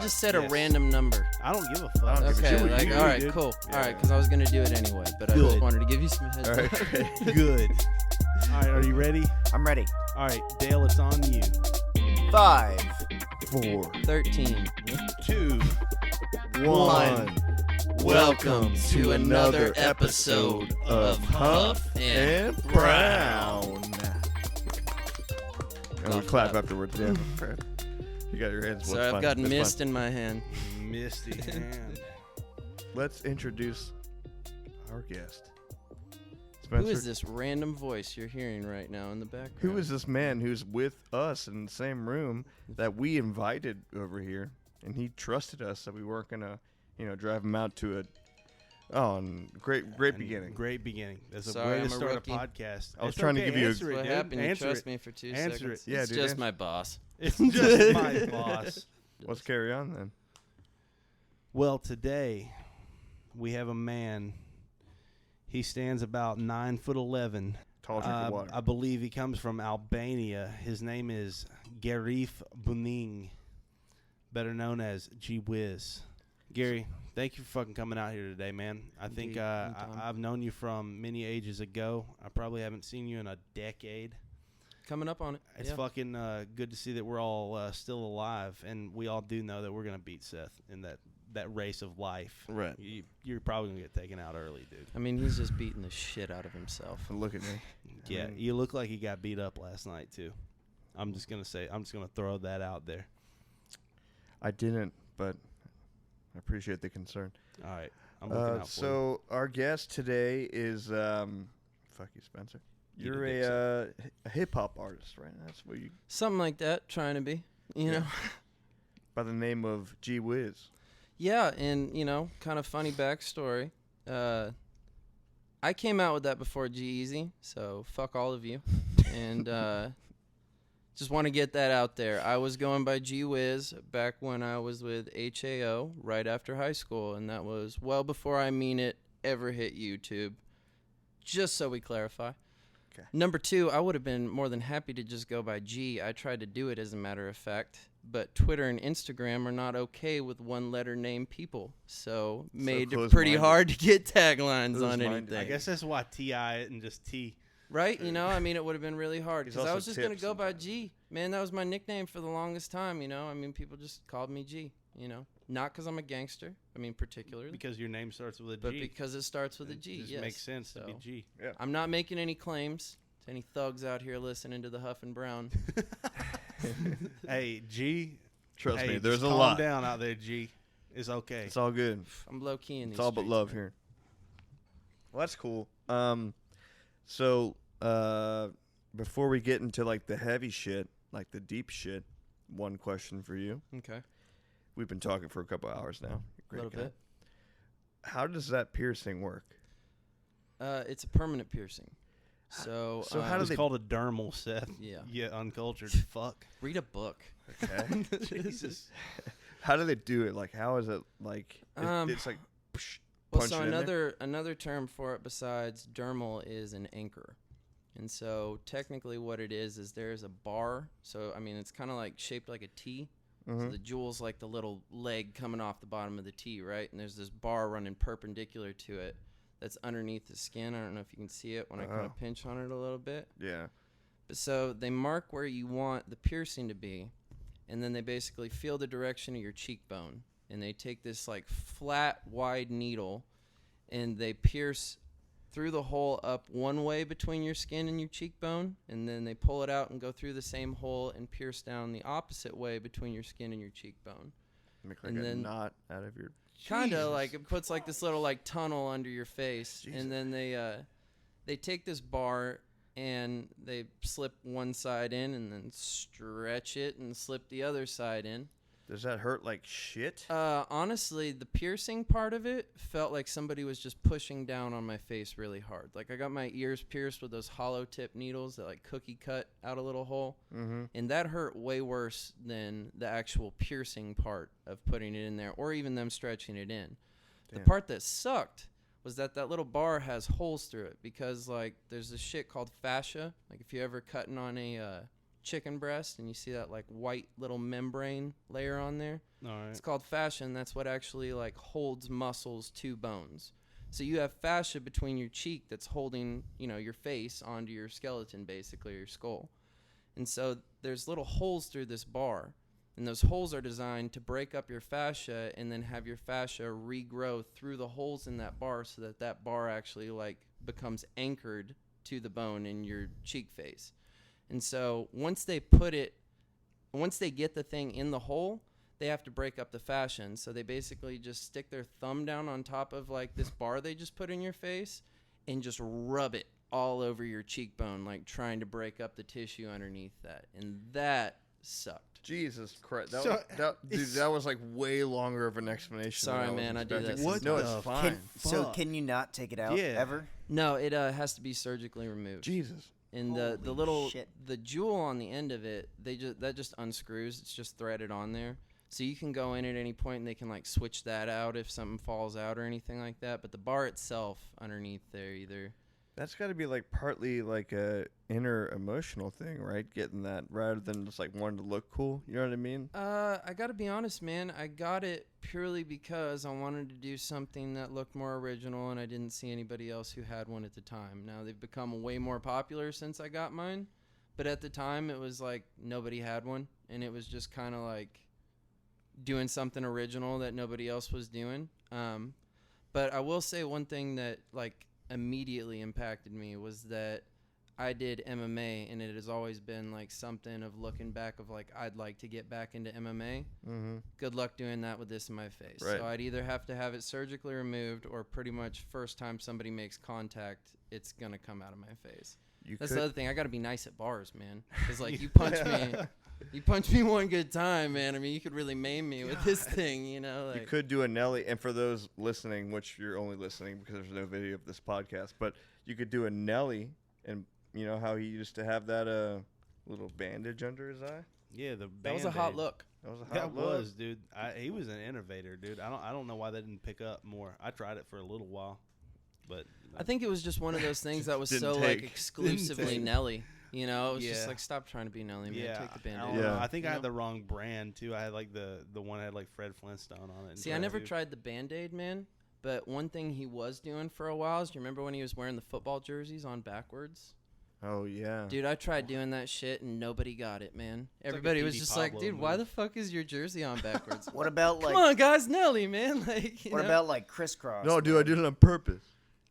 just said a random number. I don't give a fuck. Okay, all right, dude. cool. Yeah. All right, because I was going to do it anyway, but I just wanted to give you some heads up. Good. All right, are you ready? I'm ready. All right, Dale, it's on you. 5, 4, 13. 2, 1. Welcome to another episode of Huff and Brown. And we Love clap that. afterwards. Yeah. You got your hands. Sorry, I've got mist in my hand. Misty hand. Let's introduce our guest. Who Spencer, is this random voice you're hearing right now in the background? Who is this man who's with us in the same room that we invited over here, and he trusted us that we weren't gonna, drive him out to a. Oh, and great beginning. Great beginning. That's a Sorry, way to I'm a start rookie. a podcast. I was trying to give you a- answer it, What dude. happened? You Answer trust it. me for 2 Answer seconds? it. Yeah, It's dude, just answer. my boss. It's just my boss. Let's carry on then. Well, today we have a man. He stands about 9'11". Tall drink of water. I believe he comes from Albania. His name is Bunning, better known as GWIZZ. Gary, thank you for fucking coming out here today, man. I think I've known you from many ages ago. I probably haven't seen you in a decade. Coming up on it. It's yeah. fucking good to see that we're all still alive, and we all do know that we're going to beat Seth in that race of life. Right. You're probably going to get taken out early, dude. I mean, he's just beating the shit out of himself. Look at me. Yeah, you look like he got beat up last night, too. I'm just going to throw that out there. I didn't, but I appreciate the concern. All right. I'm looking out for So our guest today is fuck you, Spencer. You're Eat a a hip hop artist, right? That's what you Something like that, trying to be, you know. by the name of GWIZZ. Yeah, and, kind of funny backstory. I came out with that before GWIZZ, so fuck all of you. And just want to get that out there. I was going by GWIZZ back when I was with HAO right after high school, and that was well before I Mean It ever hit YouTube, just so we clarify. Okay. Number 2, I would have been more than happy to just go by G. I tried to do it as a matter of fact, but Twitter and Instagram are not okay with one-letter name people, so made it pretty hard to get taglines on anything. I guess that's why T.I. and just T. Right? It would have been really hard because I also was just going to tips go by sometimes. G. Man, that was my nickname for the longest time, people just called me G, Not because I'm a gangster, particularly. Because your name starts with a G. But because it starts with a G, It just yes. makes sense to be So, G. Yeah. I'm not making any claims to any thugs out here listening to the Huff and Brown. Hey, G. Trust me, just there's a calm lot. down out there, G. It's okay. It's all good. I'm low-key in these It's all but streets, love man. here. Well, that's cool. So before we get into like the heavy shit, like the deep shit, one question for you. Okay. We've been talking for a couple hours now. A little bit. How does that piercing work? It's a permanent piercing. So how do It's they- called a dermal, Seth. Yeah. Yeah, uncultured. Fuck. read a book. Okay. Jesus. How do they do it? Like, how is it like? It's like. Psh, Well, punch so it in there? another term for it besides dermal is an anchor. And so technically what it is there's a bar. So, it's kind of like shaped like a T. So the jewel's like the little leg coming off the bottom of the T, right? And there's this bar running perpendicular to it that's underneath the skin. I don't know if you can see it when I kind of pinch on it a little bit. Yeah. But so they mark where you want the piercing to be, and then they basically feel the direction of your cheekbone. And they take this like flat, wide needle, and they pierce through the hole up one way between your skin and your cheekbone, and then they pull it out and go through the same hole and pierce down the opposite way between your skin and your cheekbone. Make like And a then- knot out of your. Kind of like it puts like this little like tunnel under your face, Jesus. and then they take this bar and they slip one side in and then stretch it and slip the other side in. Does that hurt like shit? Honestly, the piercing part of it felt like somebody was just pushing down on my face really hard. Like I got my ears pierced with those hollow tip needles that like cookie cut out a little hole. Mm-hmm. And that hurt way worse than the actual piercing part of putting it in there or even them stretching it in. The Damn. part that sucked was that little bar has holes through it because like there's this shit called fascia. Like if you ever cutting on a chicken breast and you see that like white little membrane layer on there, All right. It's called fascia, and that's what actually like holds muscles to bones. So you have fascia between your cheek that's holding, your face onto your skeleton, basically, or your skull. And so there's little holes through this bar, and those holes are designed to break up your fascia and then have your fascia regrow through the holes in that bar so that that bar actually like becomes anchored to the bone in your cheek face. And so once they get the thing in the hole, they have to break up the fascia. And so they basically just stick their thumb down on top of like this bar they just put in your face and just rub it all over your cheekbone, like trying to break up the tissue underneath that. And that sucked. Jesus Christ. That was like way longer of an explanation. Sorry, man. I do that. What No, the it's fine. So can you not take it out ever? No, it has to be surgically removed. Jesus. And Holy the little shit. the jewel on the end of it, that just unscrews. It's just threaded on there. So you can go in at any point and they can like switch that out if something falls out or anything like that. But the bar itself underneath there either. That's got to be like partly like a inner emotional thing, right? Getting that rather than just like wanting to look cool. You know what I mean? I got to be honest, man. I got it purely because I wanted to do something that looked more original and I didn't see anybody else who had one at the time. Now they've become way more popular since I got mine. But at the time it was like nobody had one and it was just kind of like doing something original that nobody else was doing. But I will say one thing that like immediately impacted me was that I did MMA and it has always been like something of looking back of like I'd like to get back into MMA. Mm-hmm. Good luck doing that with this in my face. Right. So I'd either have to have it surgically removed or pretty much first time somebody makes contact, it's going to come out of my face. That's the other thing. I got to be nice at bars, man. Because like you punch me one good time, man. I mean, you could really maim me with this thing, Like, you could do a Nelly, and for those listening, which you're only listening because there's no video of this podcast, but you could do a Nelly, and you know how he used to have that little bandage under his eye. Yeah, that was a hot look. That was, dude. He was an innovator, dude. I don't know why that didn't pick up more. I tried it for a little while, but I think it was just one of those things that was so like exclusively Nelly. It was just like, stop trying to be Nelly, man. yeah, Take the I Band-Aid. don't know. I think I had the wrong brand too. I had like the one that had like Fred Flintstone on it. See, I never tried the Band-Aid, man. But one thing he was doing for a while is, do you remember when he was wearing the football jerseys on backwards? Oh yeah, dude, I tried doing that shit and nobody got it, man. Everybody was just like, dude, why the fuck is your jersey on backwards? What about like? Come on, guys, Nelly, man. Like, what about like crisscross? No, dude, I did it on purpose.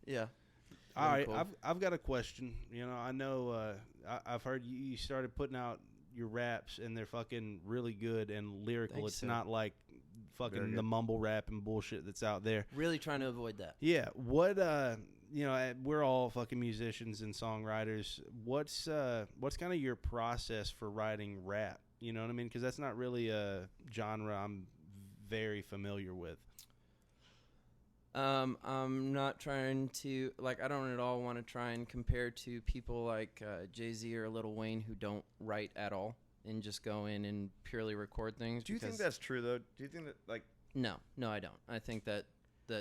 Yeah. All right, cool. I've got a question. I know I've heard you started putting out your raps and they're fucking really good and lyrical. Thanks, it's sir. not like fucking the mumble rap and bullshit that's out there. Really trying to avoid that. Yeah. What we're all fucking musicians and songwriters. What's kind of your process for writing rap? You know what I mean? Because that's not really a genre I'm very familiar with. I'm not trying to, like, I don't at all want to try and compare to people like Jay-Z or Lil Wayne who don't write at all and just go in and purely record things. Do you think that's true, though? Do you think that, like... No, I don't. I think that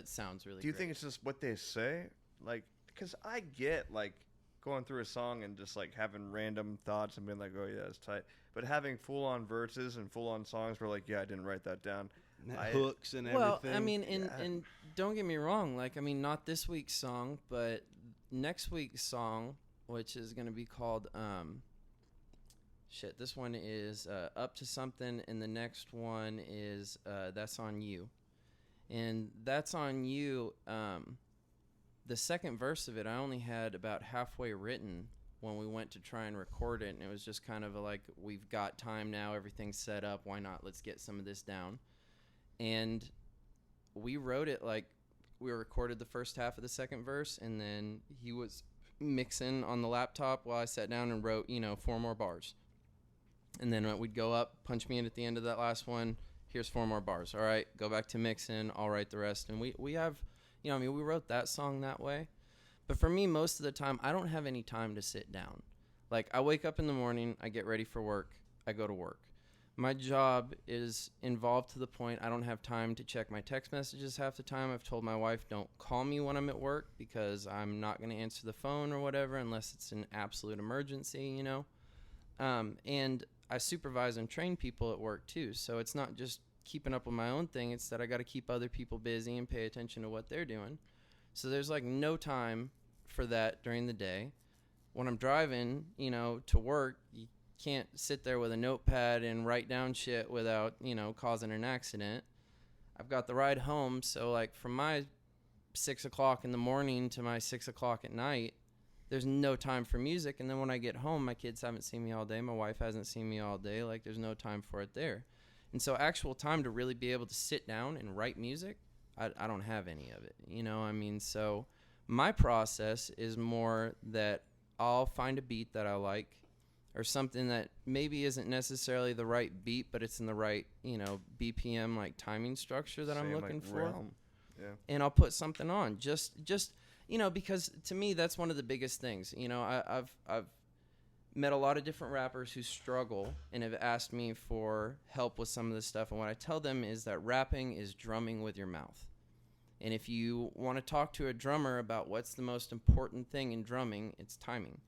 sounds really Do you great. think it's just what they say? Like, because I get, like, going through a song and just, like, having random thoughts and being like, oh, yeah, that's tight. But having full-on verses and full-on songs where, like, yeah, I didn't write that down. Hooks and well, everything. I mean, and don't get me wrong. Like, I mean, not this week's song, but next week's song, which is going to be called, this one is Up to Something, and the next one is That's On You. And That's On You, the second verse of it, I only had about halfway written when we went to try and record it, and it was just kind of like, we've got time now, everything's set up, why not? Let's get some of this down. And we wrote it like we recorded the first half of the second verse, and then he was mixing on the laptop while I sat down and wrote, 4 more bars. And then we'd go up, punch me in at the end of that last one. Here's 4 more bars. All right, go back to mixing. I'll write the rest. And we have, we wrote that song that way. But for me, most of the time, I don't have any time to sit down. Like, I wake up in the morning, I get ready for work, I go to work. My job is involved to the point I don't have time to check my text messages half the time. I've told my wife, don't call me when I'm at work because I'm not going to answer the phone or whatever unless it's an absolute emergency, And I supervise and train people at work too. So it's not just keeping up with my own thing. It's that I got to keep other people busy and pay attention to what they're doing. So there's like no time for that during the day. When I'm driving, you know, to work, you can't sit there with a notepad and write down shit without, you know, causing an accident. I've got the ride home, so like from my 6 o'clock in the morning to my 6 o'clock at night, there's no time for music. And then when I get home, my kids haven't seen me all day. My wife hasn't seen me all day. Like, there's no time for it there. And so actual time to really be able to sit down and write music, I don't have any of it. You know, I mean, so my process is more that I'll find a beat that I like, or something that maybe isn't necessarily the right beat, but it's in the right, you know, BPM, like timing structure that I'm looking for. Realm. Yeah. And I'll put something on just, you know, because to me, that's one of the biggest things. You know, I've met a lot of different rappers who struggle and have asked me for help with some of this stuff. And what I tell them is that rapping is drumming with your mouth. And if you want to talk to a drummer about what's the most important thing in drumming, it's timing.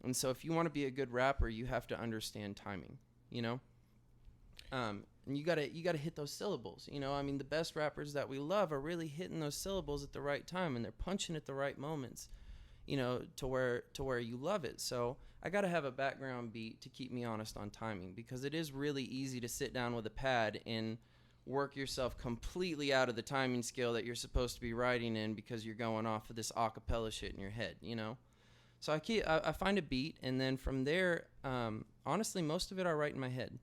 And so if you want to be a good rapper, you have to understand timing, you know? And you gotta hit those syllables, you know? I mean, the best rappers that we love are really hitting those syllables at the right time, and they're punching at the right moments, you know, to where you love it. So I gotta have a background beat to keep me honest on timing, because it is really easy to sit down with a pad and work yourself completely out of the timing scale that you're supposed to be writing in, because you're going off of this acapella shit in your head, you know? So I find a beat, and then from there, honestly, most of it I write in my head.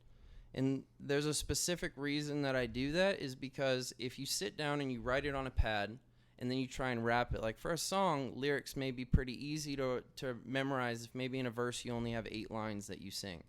And there's a specific reason that I do that, is because if you sit down and you write it on a pad and then you try and rap it, like for a song, lyrics may be pretty easy to memorize if maybe in a verse you only have 8 lines that you sing.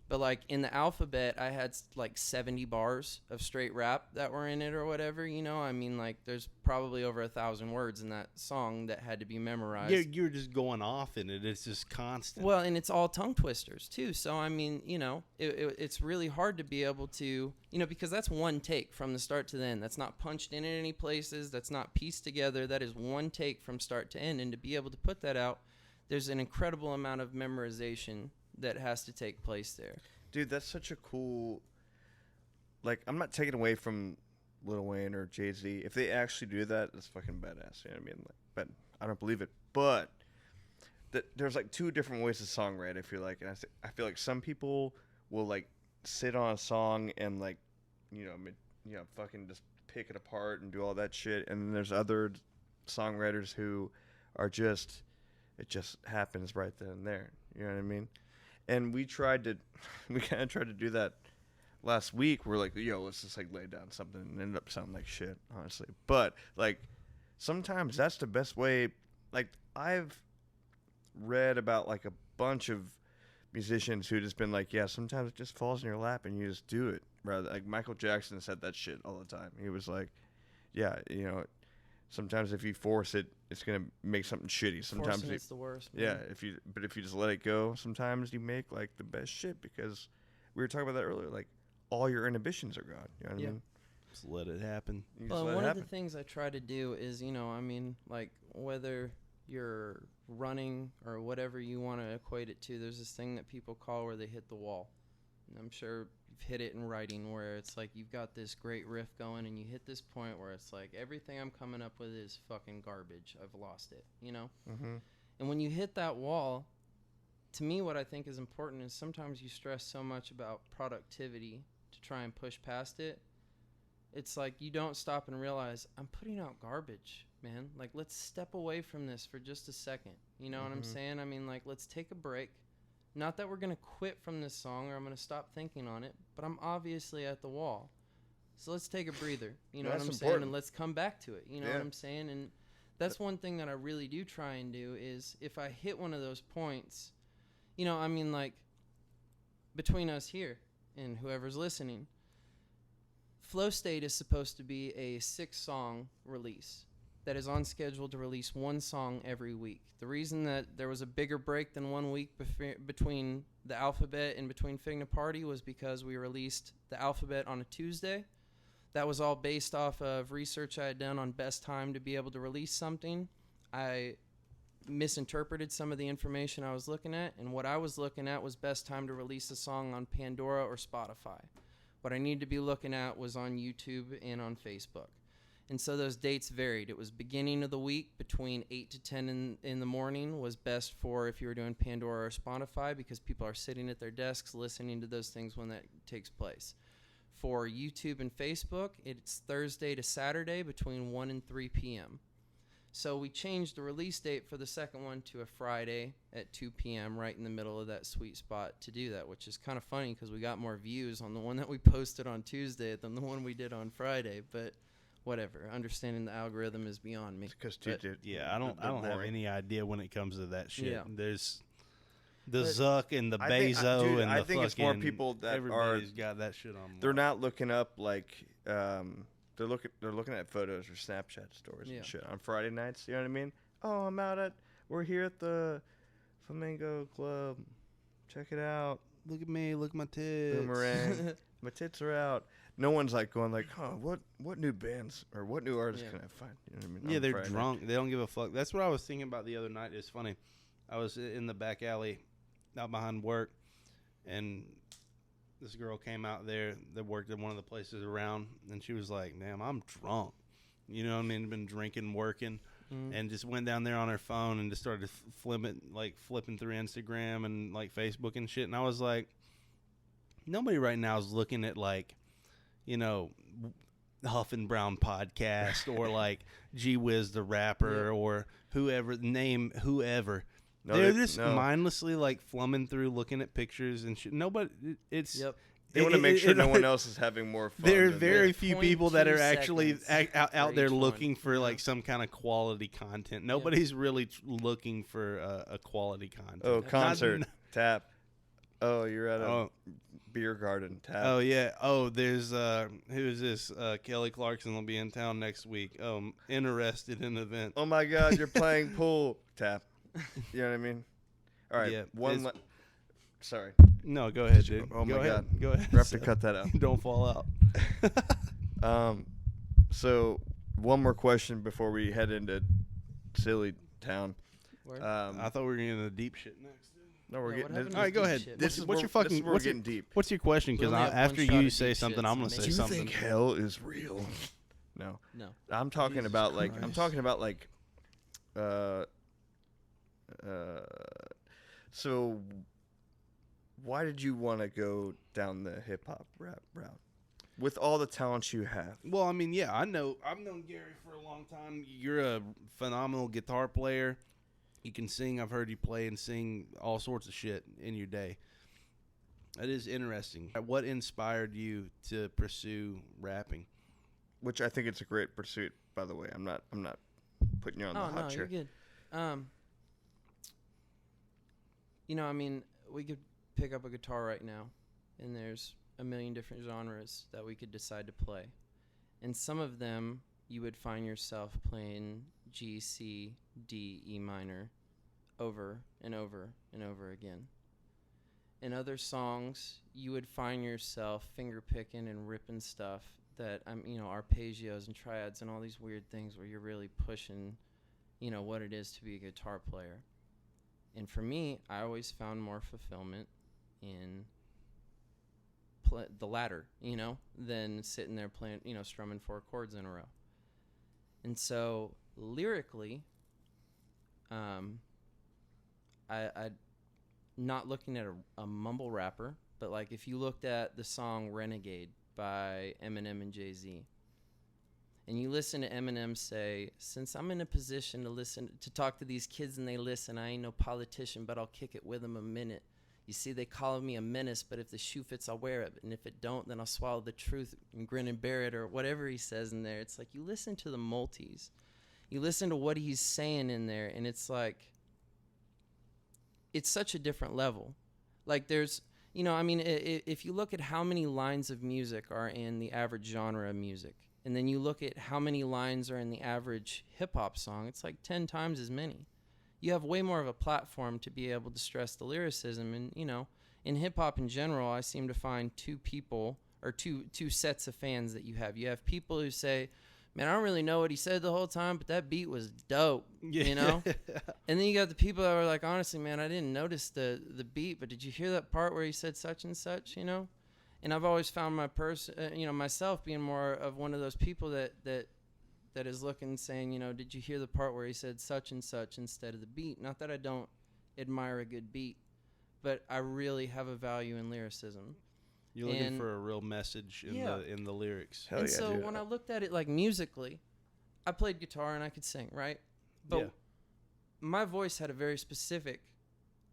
But like in the alphabet, I had like 70 bars of straight rap that were in it or whatever, you know? I mean, like there's probably over 1,000 words in that song that had to be memorized. You're just going off in it. It's just constant. Well, and it's all tongue twisters too. So, I mean, you know, it's really hard to be able to, you know, because that's one take from the start to the end. That's not punched in any places. That's not pieced together. That is one take from start to end. And to be able to put that out, there's an incredible amount of memorization that has to take place there. Dude, that's such a cool, like, I'm not taking away from Lil Wayne or Jay-Z. If they actually do that, that's fucking badass. You know what I mean? Like, but I don't believe it. But there's like 2 different ways to songwrite, I feel like. And I feel like some people will like sit on a song and like, you know, fucking just pick it apart and do all that shit. And then there's other songwriters who are just, it just happens right then and there. You know what I mean? And we kind of tried to do that last week. We're like, yo, let's just like lay down something, and ended up sounding like shit, honestly. But like, sometimes that's the best way. Like, I've read about like a bunch of musicians who just been like, yeah, sometimes it just falls in your lap and you just do it. Rather, like Michael Jackson said that shit all the time. He was like, yeah, you know, sometimes if you force it, it's gonna make something shitty. Sometimes it's the worst, man. Yeah, if you just let it go, sometimes you make like the best shit, because we were talking about that earlier. Like, all your inhibitions are gone. You know what I mean? Just let it happen. Well, one of the things I try to do is, you know, I mean, like whether you're running or whatever you want to equate it to, there's this thing that people call where they hit the wall. And I'm sure you've hit it in writing, where it's like you've got this great riff going and you hit this point where it's like everything I'm coming up with is fucking garbage. I've lost it, you know? Mm-hmm. And when you hit that wall, to me what I think is important is sometimes you stress so much about productivity to try and push past it. It's like you don't stop and realize, I'm putting out garbage, man. Like, let's step away from this for just a second. You know what I'm saying? I mean, like, let's take a break. Not that we're going to quit from this song or I'm going to stop thinking on it, but I'm obviously at the wall. So let's take a breather, you know what I'm saying? And let's come back to it, you know what I'm saying? And that's one thing that I really do try and do is if I hit one of those points, you know, I mean, like, between us here and whoever's listening, Flow State is supposed to be a 6-song release that is on schedule to release 1 song every week. The reason that there was a bigger break than 1 week between the Alphabet and between Figna Party was because we released the Alphabet on a Tuesday. That was all based off of research I had done on best time to be able to release something. I misinterpreted some of the information I was looking at, and what I was looking at was best time to release a song on Pandora or Spotify. What I needed to be looking at was on YouTube and on Facebook. And so those dates varied. It was beginning of the week between 8 to 10 in the morning was best for if you were doing Pandora or Spotify, because people are sitting at their desks listening to those things when that takes place. For YouTube and Facebook, it's Thursday to Saturday between 1 and 3 p.m. So we changed the release date for the second one to a Friday at 2 p.m. right in the middle of that sweet spot to do that, which is kind of funny because we got more views on the one that we posted on Tuesday than the one we did on Friday. But whatever, understanding the algorithm is beyond me. Because I don't have any idea when it comes to that shit. Yeah. There's the Zuck and the Bezo and the I think it's more people that everybody's got that shit on. They're not looking up like they're looking at photos or Snapchat stories and shit on Friday nights. You know what I mean? Oh, we're here at the Flamingo Club. Check it out. Look at me. Look at my tits. Boomerang. My tits are out. No one's like going like, what new bands or what new artists can I find? You know what I mean? Yeah, on they're Friday drunk. night. They don't give a fuck. That's what I was thinking about the other night. It's funny. I was in the back alley out behind work, and this girl came out there that worked at one of the places around, and she was like, "Damn, I'm drunk." You know what I mean? Been drinking, working, and just went down there on her phone and just started flipping through Instagram and like Facebook and shit. And I was like, nobody right now is looking at like, you know, Huff and Brown podcast or like GWIZZ the rapper or whoever. No, they're just mindlessly like flumming through, looking at pictures and shit. Nobody, it's. Yep. They want to make sure no one else is having more fun. There are very few people that are 0.2 actually out there each looking one. for like some kind of quality content. Nobody's really looking for a quality content. Oh, concert, tap. Oh, you're at a beer garden, tap. Oh, yeah. Oh, there's, who is this? Kelly Clarkson will be in town next week. Oh, interested in an event. Oh, my God, you're playing pool, tap. You know what I mean? All right, Yeah, sorry. No, go ahead, dude. Oh, go my ahead. God. Go ahead. We have to cut that out. Don't fall out. So one more question before we head into silly town. I thought we were getting into deep shit next. No, we're getting. what happened All right, go ahead. Shit. What's your fucking? We're getting deep. What's your question? Because We only have after one shot you of say deep something, shit, I'm so gonna maybe- say Do you something. think hell is real? No. No. I'm talking Jesus about like so why did you want to go down the hip hop rap route with all the talents you have? Well, I mean, yeah, I've known Gary for a long time. You're a phenomenal guitar player. You can sing. I've heard you play and sing all sorts of shit in your day. It is interesting. What inspired you to pursue rapping? Which I think it's a great pursuit, by the way. I'm not putting you on the hot chair. You're good. I mean, we could pick up a guitar right now, and there's a million different genres that we could decide to play. And some of them, you would find yourself playing G, C, D, E minor over and over and over again. In other songs, you would find yourself finger picking and ripping stuff that arpeggios and triads and all these weird things where you're really pushing, what it is to be a guitar player. And for me, I always found more fulfillment in the latter, than sitting there playing, strumming 4 chords in a row. And so lyrically, I not looking at a mumble rapper, but like if you looked at the song Renegade by Eminem and Jay-Z, and you listen to Eminem say, since I'm in a position to talk to these kids and they listen, I ain't no politician, but I'll kick it with them a minute. You see, they call me a menace, but if the shoe fits, I'll wear it. And if it don't, then I'll swallow the truth and grin and bear it, or whatever he says in there. It's like you listen to the multis. You listen to what he's saying in there, and it's like, it's such a different level. Like there's, if you look at how many lines of music are in the average genre of music, and then you look at how many lines are in the average hip-hop song, it's like 10 times as many. You have way more of a platform to be able to stress the lyricism. And, in hip-hop in general, I seem to find two sets of fans that you have. You have people who say, man, I don't really know what he said the whole time, but that beat was dope, And then you got the people that were like, honestly, man, I didn't notice the beat, but did you hear that part where he said such and such, And I've always found myself being more of one of those people that is looking, saying, did you hear the part where he said such and such instead of the beat? Not that I don't admire a good beat, but I really have a value in lyricism. You're looking for a real message in the lyrics. And so when I looked at it like musically, I played guitar and I could sing, right? But my voice had a very specific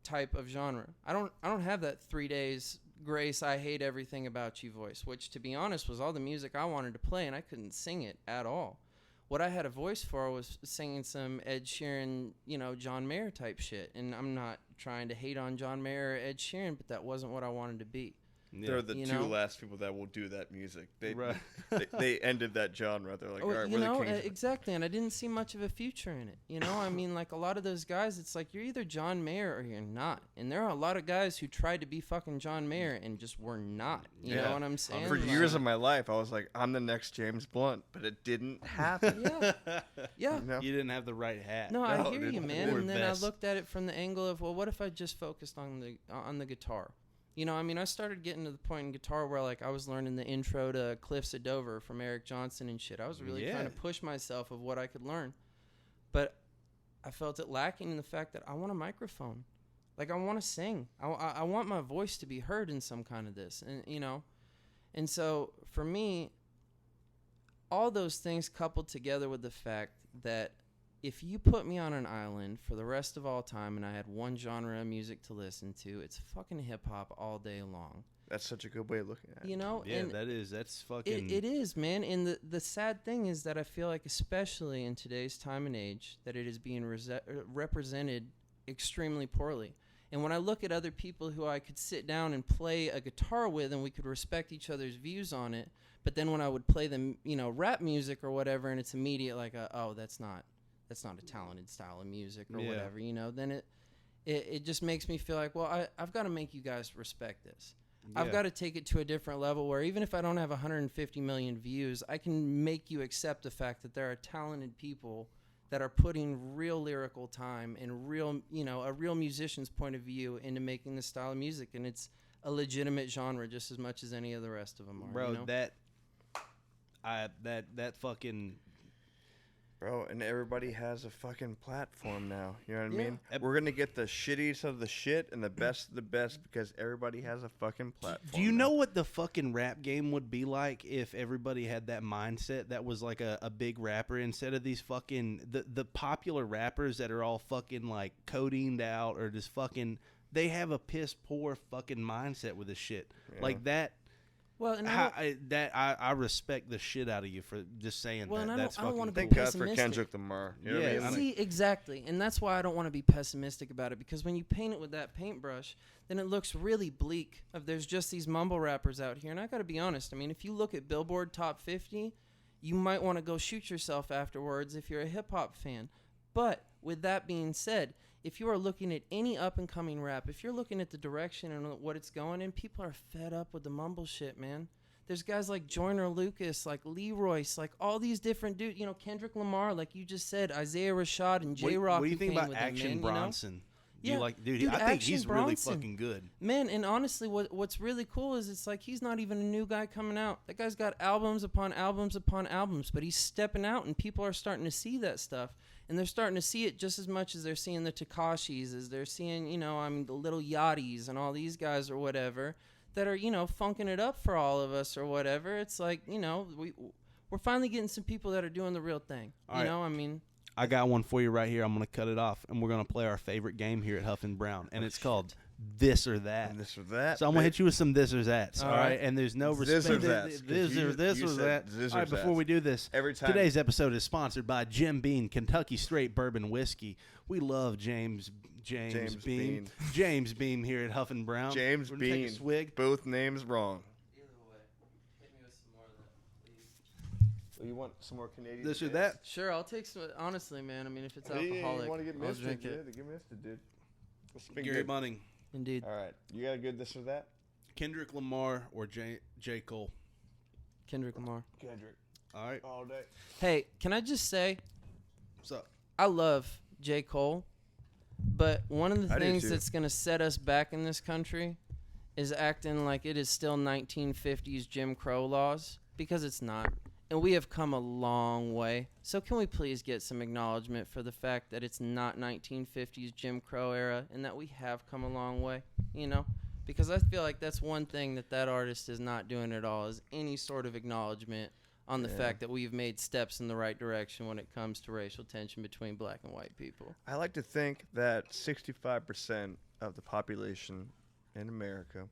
type of genre. I don't have that 3 days Grace, I hate everything about you voice, which to be honest was all the music I wanted to play, and I couldn't sing it at all. What I had a voice for was singing some Ed Sheeran, John Mayer type shit. And I'm not trying to hate on John Mayer or Ed Sheeran, but that wasn't what I wanted to be. Yeah. They're the two last people that will do that music. They ended that genre. They're like, all right, we're the kings. Exactly, and I didn't see much of a future in it. I mean, like a lot of those guys, it's like you're either John Mayer or you're not. And there are a lot of guys who tried to be fucking John Mayer and just were not. You know what I'm saying? For years of my life, I was like, I'm the next James Blunt, but it didn't happen. Yeah. You didn't have the right hat. No, I hear you, man. And then I looked at it from the angle of, well, what if I just focused on the guitar? I started getting to the point in guitar where, like, I was learning the intro to Cliffs of Dover from Eric Johnson and shit. I was really trying to push myself of what I could learn. But I felt it lacking in the fact that I want a microphone. Like, I want to sing. I want my voice to be heard in some kind of this. And so, for me, all those things coupled together with the fact that if you put me on an island for the rest of all time and I had one genre of music to listen to, it's fucking hip-hop all day long. That's such a good way of looking at it. Yeah, and that's fucking... It is, man. And the sad thing is that I feel like, especially in today's time and age, that it is being represented extremely poorly. And when I look at other people who I could sit down and play a guitar with and we could respect each other's views on it, but then when I would play them, rap music or whatever, and it's immediate like, that's not a talented style of music or whatever, then it just makes me feel like, well, I've got to make you guys respect this. Yeah. I've got to take it to a different level where even if I don't have 150 million views, I can make you accept the fact that there are talented people that are putting real lyrical time and real, a real musician's point of view into making this style of music. And it's a legitimate genre just as much as any of the rest of them are. Bro, that fucking... Bro, and everybody has a fucking platform now. You know what I mean? We're going to get the shittiest of the shit and the best of the best because everybody has a fucking platform. Do you know what the fucking rap game would be like if everybody had that mindset that was like a big rapper instead of these fucking... The popular rappers that are all fucking like codinged out or just fucking... They have a piss poor fucking mindset with this shit. Yeah. Like that... Well, and I respect the shit out of you for just saying that. That's fucking. I don't want to thank God for Kendrick Lamar. You know what I mean? See, exactly, and that's why I don't want to be pessimistic about it because when you paint it with that paintbrush, then it looks really bleak. There's just these mumble rappers out here, and I got to be honest. I mean, if you look at Billboard Top 50, you might want to go shoot yourself afterwards if you're a hip hop fan. But with that being said, if you are looking at any up-and-coming rap, if you're looking at the direction and what it's going in, people are fed up with the mumble shit, man. There's guys like Joyner Lucas, like Leroy, like all these different dudes. Kendrick Lamar, like you just said, Isaiah Rashad and J-Rock. What do you think about Action Bronson? Yeah, dude, I think he's really fucking good. Man, and honestly, what's really cool is it's like he's not even a new guy coming out. That guy's got albums upon albums upon albums, but he's stepping out, and people are starting to see that stuff. And they're starting to see it just as much as they're seeing the Tekashis, as they're seeing, the Little Yachties and all these guys or whatever that are, funking it up for all of us or whatever. It's like, we're finally getting some people that are doing the real thing. I got one for you right here. I'm going to cut it off, and we're going to play our favorite game here at Huff and Brown, and it's called This or That. And this or that. So I'm going to hit you with some this or that's, all right? And there's no respect. This or that. This or that. All right, before we do this, today's episode is sponsored by Jim Beam, Kentucky Straight Bourbon Whiskey. We love James Beam. James Beam here at Huff and Brown. James Beam. Swig. Both names wrong. Either way, hit me with some more of that, please. You want some more Canadian? This or that? Sure, I'll take some. Honestly, man, if it's alcoholic, you want to get I'll drink it. Get misted, dude. Gary Bunning. Indeed. All right, you got a good this or that? Kendrick Lamar or J. Cole? Kendrick Lamar. Kendrick. All right. All day. Hey, can I just say, what's up? I love J. Cole, but one of the things that's going to set us back in this country is acting like it is still 1950s Jim Crow laws, because it's not. And we have come a long way. So can we please get some acknowledgement for the fact that it's not 1950s Jim Crow era and that we have come a long way, you know? Because I feel like that's one thing that artist is not doing at all, is any sort of acknowledgement on the fact that we've made steps in the right direction when it comes to racial tension between black and white people. I like to think that 65% of the population in America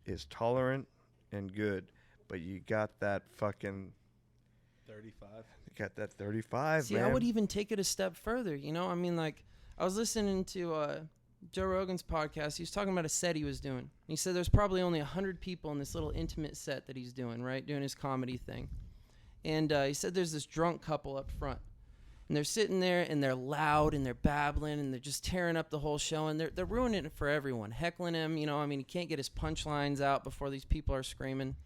is tolerant and good, but you got that fucking 35. You got that 35, See, man. I would even take it a step further, you know? I mean, like, I was listening to Joe Rogan's podcast. He was talking about a set he was doing. He said there's probably only 100 people in this little intimate set that he's doing, right? Doing his comedy thing. And he said there's this drunk couple up front. And they're sitting there, and they're loud, and they're babbling, and they're just tearing up the whole show, and they're ruining it for everyone, heckling him, you know? I mean, he can't get his punchlines out before these people are screaming.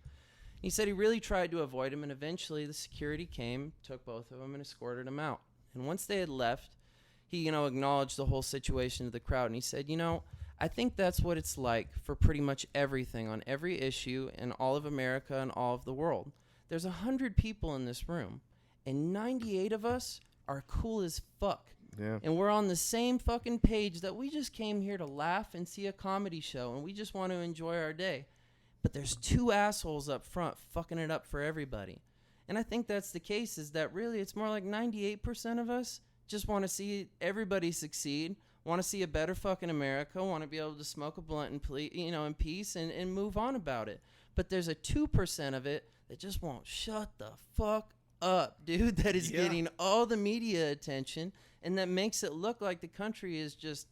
He said he really tried to avoid him, and eventually the security came, took both of them, and escorted them out. And once they had left, he, you know, acknowledged the whole situation to the crowd, and he said, you know, I think that's what it's like for pretty much everything on every issue in all of America and all of the world. There's 100 people in this room, and 98 of us are cool as fuck. Yeah. And we're on the same fucking page that we just came here to laugh and see a comedy show, and we just want to enjoy our day. But there's two assholes up front fucking it up for everybody. And I think that's the case, is that really it's more like 98% of us just want to see everybody succeed, want to see a better fucking America, want to be able to smoke a blunt in peace and move on about it. But there's a 2% of it that just won't shut the fuck up, dude, that is getting all the media attention, and that makes it look like the country is just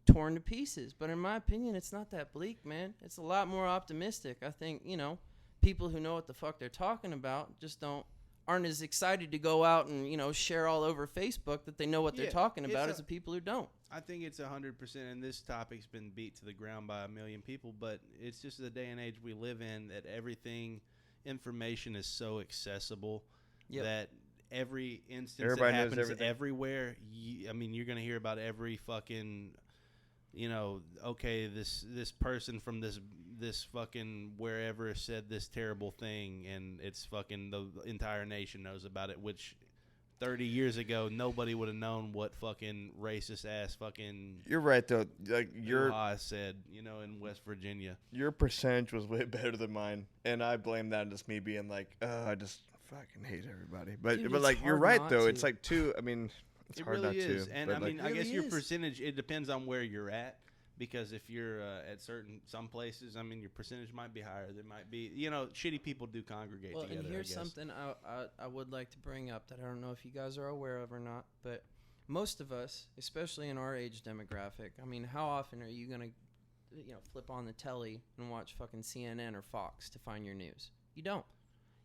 torn to pieces. But in my opinion, it's not that bleak, man. It's a lot more optimistic. I think, you know, people who know what the fuck they're talking about just aren't as excited to go out and, you know, share all over Facebook that they know what they're talking about as the people who don't. I think it's 100%, and this topic's been beat to the ground by a million people, but it's just the day and age we live in that information is so accessible that every instance Everybody that happens everything. Everywhere, I mean, you're going to hear about every fucking, you know, okay, this person from this fucking wherever said this terrible thing, and it's fucking the entire nation knows about it, which 30 years ago nobody would have known what fucking racist ass fucking You're right, though. Like I said, you know, in West Virginia. Your percentage was way better than mine, and I blame that on just me being like, I just fucking hate everybody. But Dude, but it's like you're hard right not though. to. It's like I mean, it's It hard really not is. to. And but I like, mean, I guess really your is. percentage, it depends on where you're at, because if you're at some places, I mean, your percentage might be higher. There might be, you know, shitty people do congregate together. And here's I guess. something I would like to bring up that I don't know if you guys are aware of or not, but most of us, especially in our age demographic, I mean, how often are you going to, you know, flip on the telly and watch fucking CNN or Fox to find your news? You don't.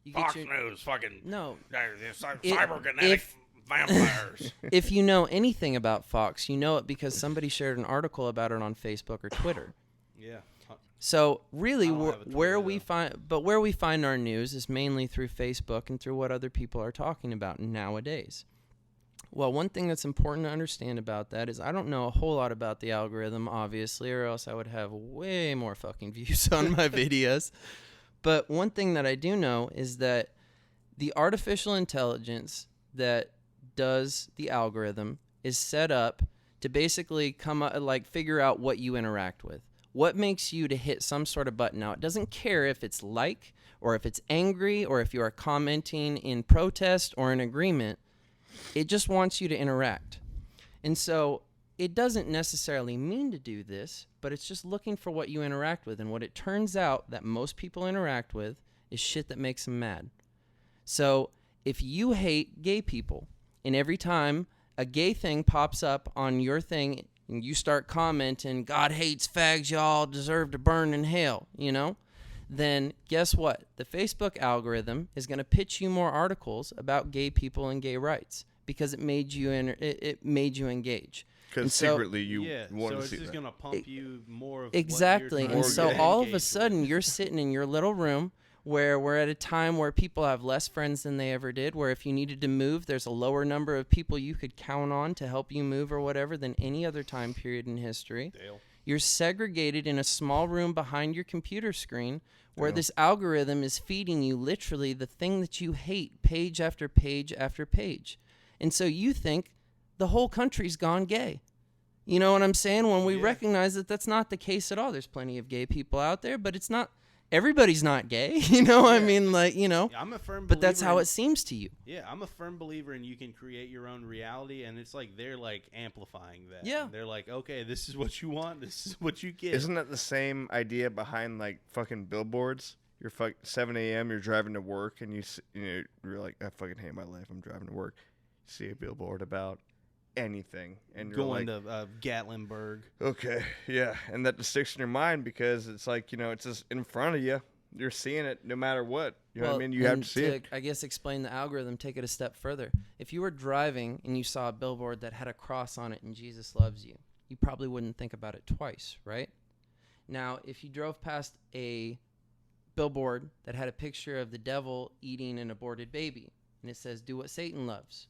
You Fox get your, News, fucking no. cyberkinetic vampires. If you know anything about Fox, you know it because somebody shared an article about it on Facebook or Twitter. Yeah. So really, I don't have a Twitter, where we though. find our news is mainly through Facebook and through what other people are talking about nowadays. Well, one thing that's important to understand about that is I don't know a whole lot about the algorithm, obviously, or else I would have way more fucking views on my videos. But one thing that I do know is that the artificial intelligence that does the algorithm is set up to basically figure out what you interact with. What makes you to hit some sort of button? Now, it doesn't care if it's like, or if it's angry, or if you are commenting in protest or in agreement. It just wants you to interact. And so it doesn't necessarily mean to do this, but it's just looking for what you interact with. And what it turns out that most people interact with is shit that makes them mad. So if you hate gay people, and every time a gay thing pops up on your thing and you start commenting, God hates fags, y'all deserve to burn in hell, you know, then guess what? The Facebook algorithm is going to pitch you more articles about gay people and gay rights because it made you it made you engage. Because secretly you want to see so it's just that. going to pump you more of Exactly. what you're And trying so to all of a engage sudden with. you're sitting in your little room where we're at a time where people have less friends than they ever did, where if you needed to move, there's a lower number of people you could count on to help you move or whatever than any other time period in history. Dale. You're segregated in a small room behind your computer screen where Yeah. this algorithm is feeding you literally the thing that you hate page after page after page. And so you think the whole country's gone gay. You know what I'm saying? When we recognize that that's not the case at all. There's plenty of gay people out there, but it's not. Everybody's not gay. You know, I mean, like, you know. I'm a firm but that's believer how in- it seems to you. Yeah, I'm a firm believer in you can create your own reality, and it's like they're like amplifying that. Yeah. They're like, okay, this is what you want, this is what you get. Isn't that the same idea behind like fucking billboards? You're 7 a.m. You're driving to work, and you're like, I fucking hate my life. I'm driving to work. You see a billboard about anything, and you're going like, to Gatlinburg? okay, yeah, and that just sticks in your mind because it's like, it's just in front of you. You're seeing it no matter what. You know what I mean? You have and to see it. I guess explain the algorithm, take it a step further. If you were driving and you saw a billboard that had a cross on it and Jesus loves you, you probably wouldn't think about it twice, right? Now, if you drove past a billboard that had a picture of the devil eating an aborted baby and it says, do what Satan loves,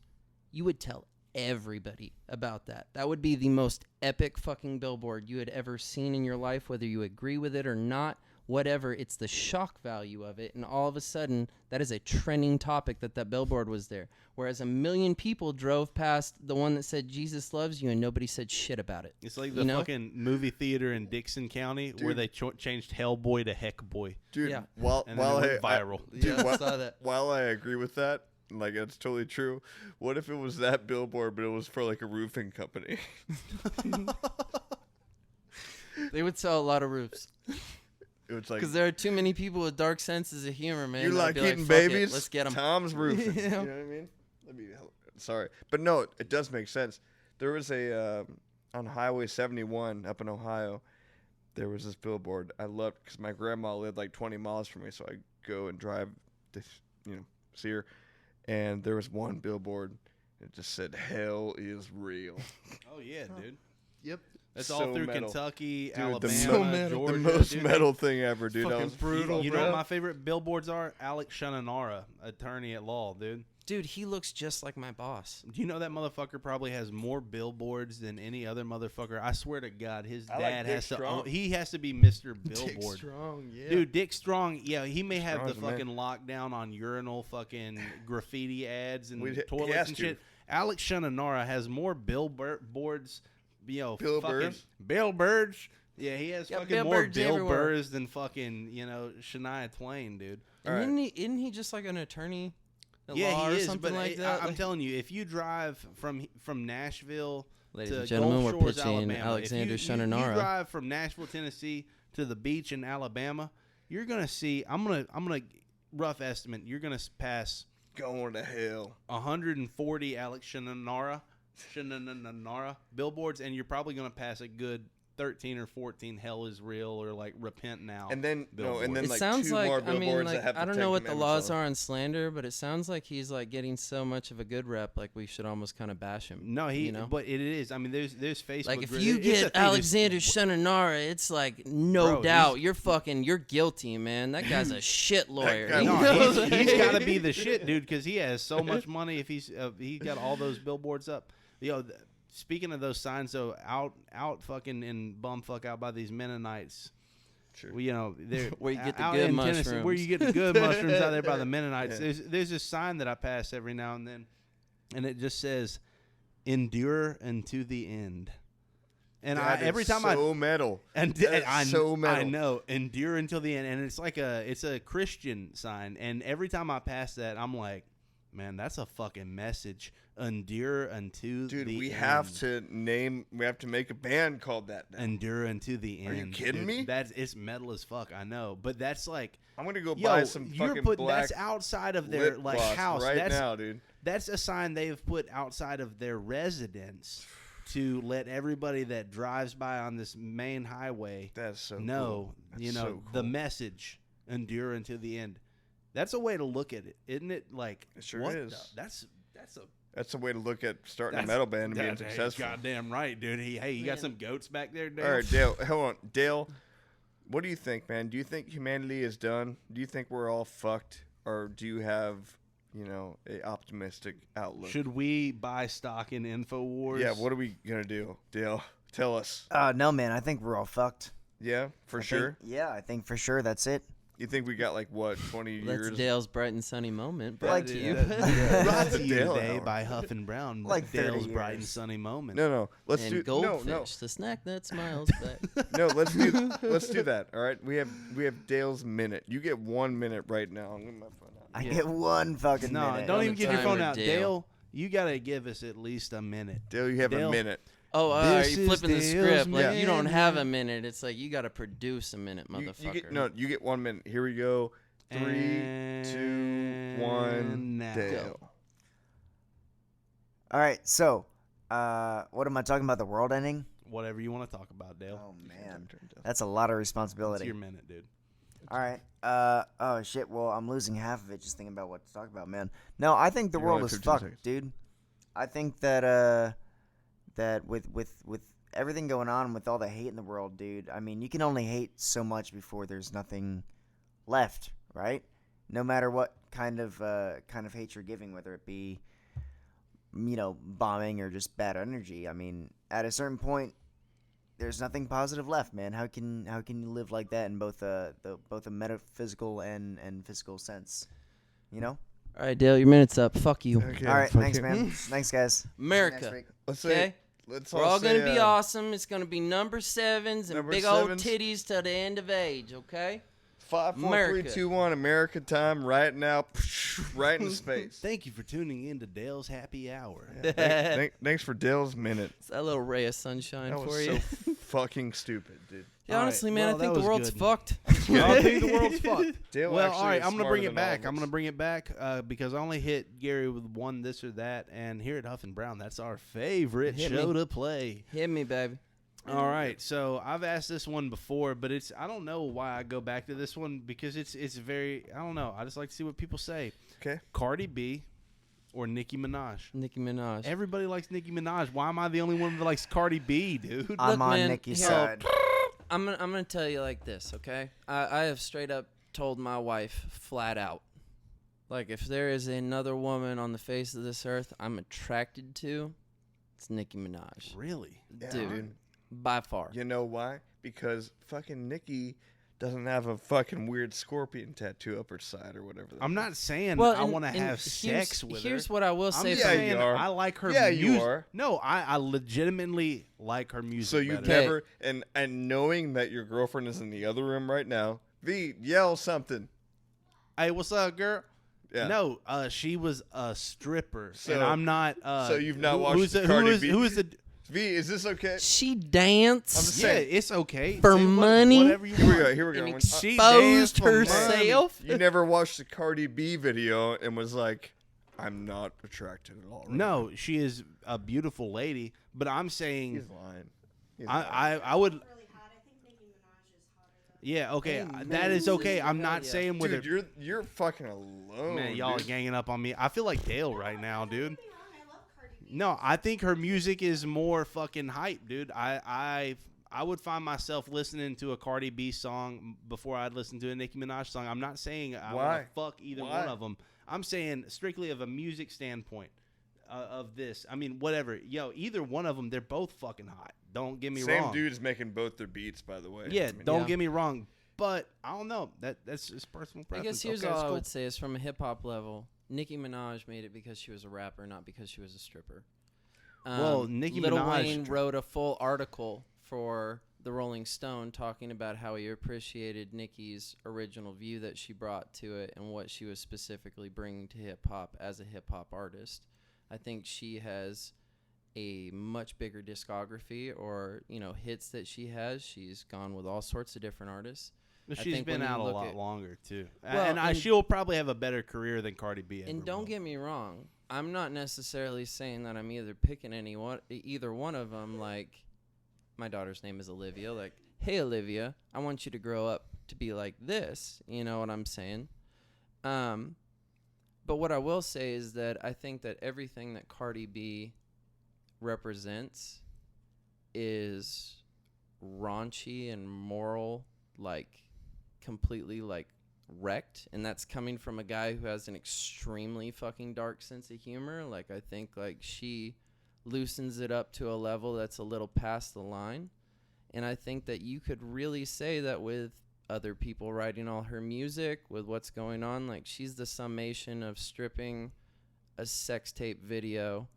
you would tell everybody about that. That would be the most epic fucking billboard you had ever seen in your life, whether you agree with it or not. Whatever, it's the shock value of it, and all of a sudden, that is a trending topic that billboard was there. Whereas 1 million people drove past the one that said Jesus loves you, and nobody said shit about it. It's like the fucking movie theater in Dixon County where they changed Hellboy to Heckboy. Dude, Yeah. while And then it went viral. Yeah, I saw that. While I agree with that, like it's totally true. What if it was that billboard, but it was for like a roofing company? They would sell a lot of roofs. It was like, Because there are too many people with dark senses of humor, man. you They'd like be eating "Fuck it, babies? let's get them. Tom's roofing. You You know? know what I mean? Sorry, but no, it does make sense. There was a on Highway 71 up in Ohio. There was this billboard. I loved because my grandma lived like 20 miles from me, so I go and drive to see her. And there was one billboard. It just said, "Hell is real." Oh yeah, dude. Yep. That's So all through metal. Kentucky, Dude, Alabama, Georgia. the most dude. metal thing ever, dude. Fucking That was brutal. You know bro. what my favorite billboards are? Alex Shannonara, attorney at law, dude. Dude, he looks just like my boss. Do you know that motherfucker probably has more billboards than any other motherfucker? I swear to God, his I like dad Dick has to Strong. own, he has to be Mr. Billboard. Strong, yeah. Dude, Dick Strong, yeah, he may have the Strong's the man. fucking lockdown on urinal fucking graffiti ads and He toilets has and to. shit. Alex Shannonara has more billboards, Bill fucking Burrs? Bill Burrs. Yeah, he has Yeah, fucking Bill more Burrs Bill everywhere. Burrs than fucking, Shania Twain, dude. All right. Isn't he just like an attorney at Yeah, law he or is, something but like that? I'm Like- telling you, if you drive from Nashville Ladies to and gentlemen, Gulf we're Shores, pitching Alabama, Alexander if you Shannonara. drive from Nashville, Tennessee to the beach in Alabama, you're gonna see. I'm gonna rough estimate. You're gonna pass Going to hell. 140 Alex Shannonara billboards, and you're probably gonna pass a good 13 or 14 Hell is Real or like Repent Now. And then It like sounds two like, more I mean, billboards like, that have I the don't 10 know what the commandments laws on are on slander, but it sounds like he's like getting so much of a good rep, like we should almost kind of bash him. no, you know? but it is. I mean, there's Facebook. Like if group- you it's a get thing, there's- Alexander Shannonara, it's like no Bro, doubt you're guilty, man. That guy's a shit lawyer. guy- You No, know? he's got to be the shit, dude, because he has so much money. If he got all those billboards up, speaking of those signs, though, out fucking in bumfuck out by these Mennonites. Sure. Well, they're Where you get the out good in Tennessee, mushrooms. where you get the good mushrooms out there by the Mennonites. Yeah. There's this sign that I pass every now and then, and it just says, "Endure unto the end." And That every is time so metal. and That's I, so I metal. know, endure until the end, and it's like it's a Christian sign. And every time I pass that, I'm like, man, that's a fucking message. Endure unto Dude, the we end. have to make a band called that now. Endure unto the end. Are you kidding dude. me? It's metal as fuck. I know, but that's like, I'm gonna go yo, buy some fucking black that's outside of their lip like gloss house right that's, now, dude. That's a sign they have put outside of their residence to let everybody that drives by on this main highway That's so know, cool. That's so the cool. message, endure until the end. That's a way to look at it, isn't it? Like, It sure what is. That's a That's a way to look at starting a that's- metal band and being that- successful. Goddamn right, dude. Hey, you got Man. some goats back there, Dale? All right, Dale. Hold on, Dale. What do you think, man? Do you think humanity is done? Do you think we're all fucked, or do you have, a optimistic outlook? Should we buy stock in InfoWars? Yeah. What are we gonna do, Dale? Tell us. No, man. I think we're all fucked. Yeah, for sure. I think for sure that's it. You think we got like what 20 years? That's Dale's bright and sunny moment. Like Brought to you. you. Brought to you Dale today hour. by Huff and Brown. Like 30 Dale's bright and years. sunny moment. No. Let's and do goldfish, the snack that smiles back. No, let's do that. All right, we have Dale's minute. You get 1 minute right now. I'm getting my phone out. I get one fucking No, minute. don't On even the get your phone timer, out. Dale. Dale, you got to give us at least a minute. Dale, you have Dale. a minute. Oh, are This you is flipping the Dale's script? Like you don't minute. have a minute. It's like you got to produce a minute, You motherfucker. you get 1 minute. Here we go. 3, 2, 1. And now. Dale. All right, so what am I talking about? The world ending? Whatever you want to talk about, Dale. Oh man, that's a lot of It's responsibility. your minute, dude. All right. Oh shit. Well, I'm losing half of it just thinking about what to talk about, man. No, I think the You're world only is 15 fucked, seconds. dude. I think that that with everything going on, with all the hate in the world, dude. I mean, you can only hate so much before there's nothing left, right? No matter what kind of hate you're giving, whether it be bombing or just bad energy. I mean, at a certain point, there's nothing positive left, man. How can you live like that in both a metaphysical and physical sense? You know? All right, Dale, your minute's up. Fuck you. Okay, All right, fuck thanks, it. man. Thanks, guys. Next America. week. Let's Okay? say. Let's We're all say, gonna be awesome. It's gonna be number sevens and Number big sevens. old titties till the end of age. Okay. 5, 4, 3, America. 2, 1. America time right now. Right in space. Thank you for tuning in to Dale's Happy Hour. Thanks for Dale's minute. It's that little ray of sunshine That for was you. so fucking stupid, dude. Yeah, All honestly, right, man, well, I think that the was world's good. fucked. I think the world's fucked. Dale Well, actually all right, is I'm gonna bring smarter it than all back. of I'm us. gonna bring it back because I only hit Gary with one this or that, and here at Huff and Brown, that's our favorite Hit show me. to play. Hit me, baby. All right, so I've asked this one before, but I don't know why I go back to this one because it's very, I don't know. I just like to see what people say. Okay. Cardi B or Nicki Minaj. Nicki Minaj. Everybody likes Nicki Minaj. Why am I the only one that likes Cardi B, dude? I'm Look, on man, Nikki's here- side. I'm gonna tell you like this, okay? I have straight up told my wife flat out, like if there is another woman on the face of this earth I'm attracted to, it's Nicki Minaj, Really? Yeah, dude, by far. You know why? Because fucking Nikki doesn't have a fucking weird scorpion tattoo up her side or whatever. I'm not saying Well, I and- want to and have here's- sex with her. Here's what I will I'm say. just Yeah, for saying you are. I like her Yeah, music. you are. No, I legitimately like her music. So you better. Okay. never and knowing that your girlfriend is in the other room right now, V, yell something. Hey, what's up, girl? Yeah. No, she was a stripper, So- and I'm not. so you've not who- watched who's the, Cardi who is B? who is the? V, is this okay? She I'm danced, just Yeah, saying. it's okay For Say money? Whatever you Here we want. go. Here we go. and When- She exposed danced for money. herself. You never watched the Cardi B video and was like, I'm not attracted at all. Right now." No, she is a beautiful lady, but I'm saying He's lying. He's lying. I would. really hot. I think Nicki Minaj is hotter though. Yeah, okay, Hey, that is man, okay. sister, I'm hell not yeah. saying with Dude, her. you're fucking alone. Man, y'all are dude. ganging up on me. I feel like Dale right now, dude. Don't get me wrong, I love Cardi B. No, I think her music is more fucking hype, dude. I would find myself listening to a Cardi B song before I'd listen to a Nicki Minaj song. I'm not saying I Why? want to fuck either Why? one of them. I'm saying strictly of a music standpoint of this. I mean, whatever. Yo, either one of them, they're both fucking hot. Don't get me Same wrong. dude's making both their beats, by the way. Yeah, I mean, don't Yeah. get me wrong. But I don't know. That's just personal I preference. guess here's Okay, all that's I cool. would say is from a hip hop level, Nicki Minaj made it because she was a rapper, not because she was a stripper. Well, Nicki Lil Minaj Wayne stri- wrote a full article for the Rolling Stone talking about how he appreciated Nicki's original view that she brought to it and what she was specifically bringing to hip hop as a hip hop artist. I think she has a much bigger discography or, hits that she has. She's gone with all sorts of different artists. But I she's think been when you out a look lot at- longer too, Well, and- she'll probably have a better career than Cardi B. And ever don't will. get me wrong, I'm not necessarily saying that I'm either picking either one of them. Like, my daughter's name is Olivia. Like, hey Olivia, I want you to grow up to be like this. You know what I'm saying? But what I will say is that I think that everything that Cardi B represents is raunchy and moral, like completely like wrecked, and that's coming from a guy who has an extremely fucking dark sense of humor. Like, I think like she loosens it up to a level that's a little past the line. And I think that you could really say that with other people writing all her music, with what's going on, like she's the summation of stripping a sex tape video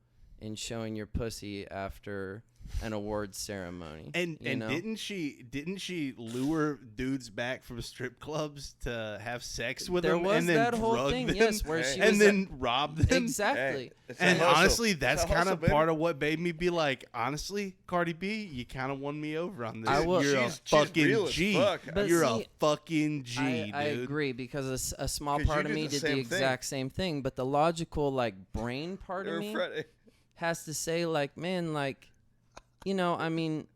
and showing your pussy after an awards ceremony. And you know? didn't she lure dudes back from strip clubs to have sex with There them was and then that whole drug thing, them yes, where she and was then rob them? exactly. Hey, it's a And hustle. honestly, that's It's a kind hustle, of baby. part of what made me be like, honestly, Cardi B, you kind of won me over on this. I will- You're She's a fucking real as G. fuck. But You're see, a fucking G, I dude. agree, because a small 'Cause part you of did me the did the same thing. exact same thing, but the logical, like, brain part of Or me Freddie. has to say, like, man, like, you know, I mean,